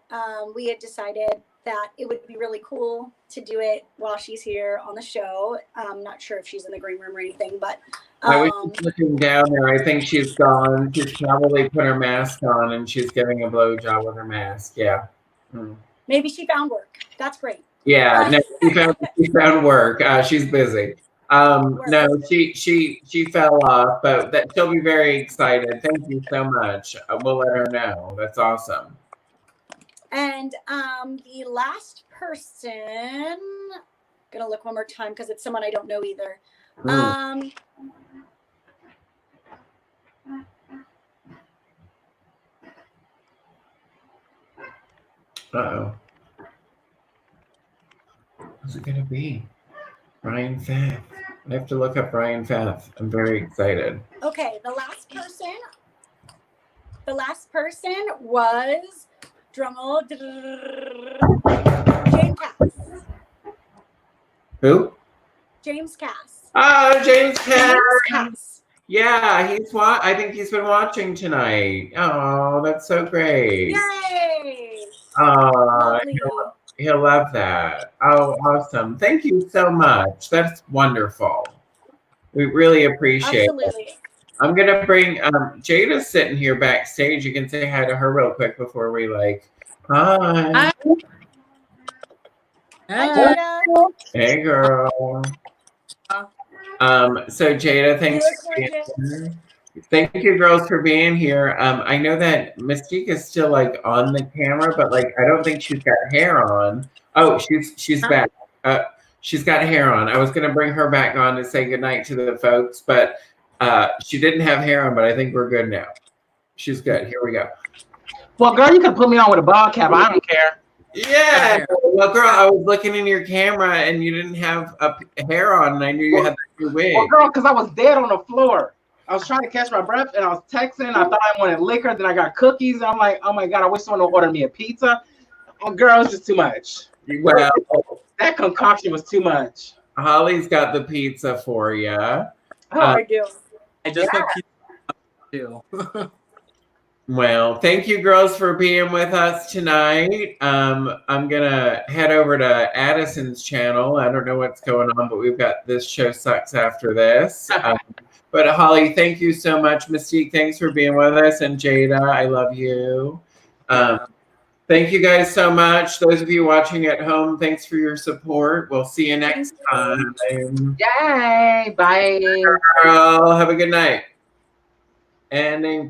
we had decided that it would be really cool to do it while she's here on the show. I'm not sure if she's in the green room or anything, but I was just looking down there. I think she's gone. She's probably put her mask on and she's giving a blowjob with her mask. Yeah. Maybe she found work. That's great. Yeah, no, she found work. She's busy. No, she fell off, but that she'll be very excited. Thank you so much. We'll let her know. That's awesome. And the last person, gonna look one more time because it's someone I don't know either. Uh-oh. Who's it gonna be? Ryan Fath. I have to look up Ryan Fath. I'm very excited. Okay, the last person was drumroll. James Cass. Who? James Cass. Oh, James Cass. James Cass. Yeah, I think he's been watching tonight. Oh, that's so great. Yay! Oh, he'll love that. Oh, awesome. Thank you so much. That's wonderful. We really appreciate it. I'm going to bring Jaeda's sitting here backstage. You can say hi to her real quick before we hi. Hi, Jaeda. Hey, girl. So Jaeda, thanks for being here. Thank you, girls, for being here. I know that Mystique is still on the camera, but I don't think she's got hair on. Oh, she's back. She's got hair on. I was gonna bring her back on to say goodnight to the folks, but she didn't have hair on. But I think we're good now. She's good. Here we go. Well, girl, you could put me on with a ball cap. I don't care. Yeah. Well, girl, I was looking in your camera and you didn't have a hair on, and I knew you had the wig. Well, girl, because I was dead on the floor. I was trying to catch my breath and I was texting. I thought I wanted liquor. Then I got cookies. And I'm like, oh my God, I wish someone would order me a pizza. Oh, girl, it's just too much. Well, that concoction was too much. Holly's got the pizza for you. Oh, I do. I just got pizza too. Well, thank you, girls, for being with us tonight. I'm gonna head over to Addison's channel. I don't know what's going on, but we've got This Show Sucks after this. But Holly, thank you so much. Mystique, thanks for being with us. And Jaeda, I love you. Thank you guys so much. Those of you watching at home, thanks for your support. We'll see you next time. Yay. Bye. Girl, have a good night. Ending.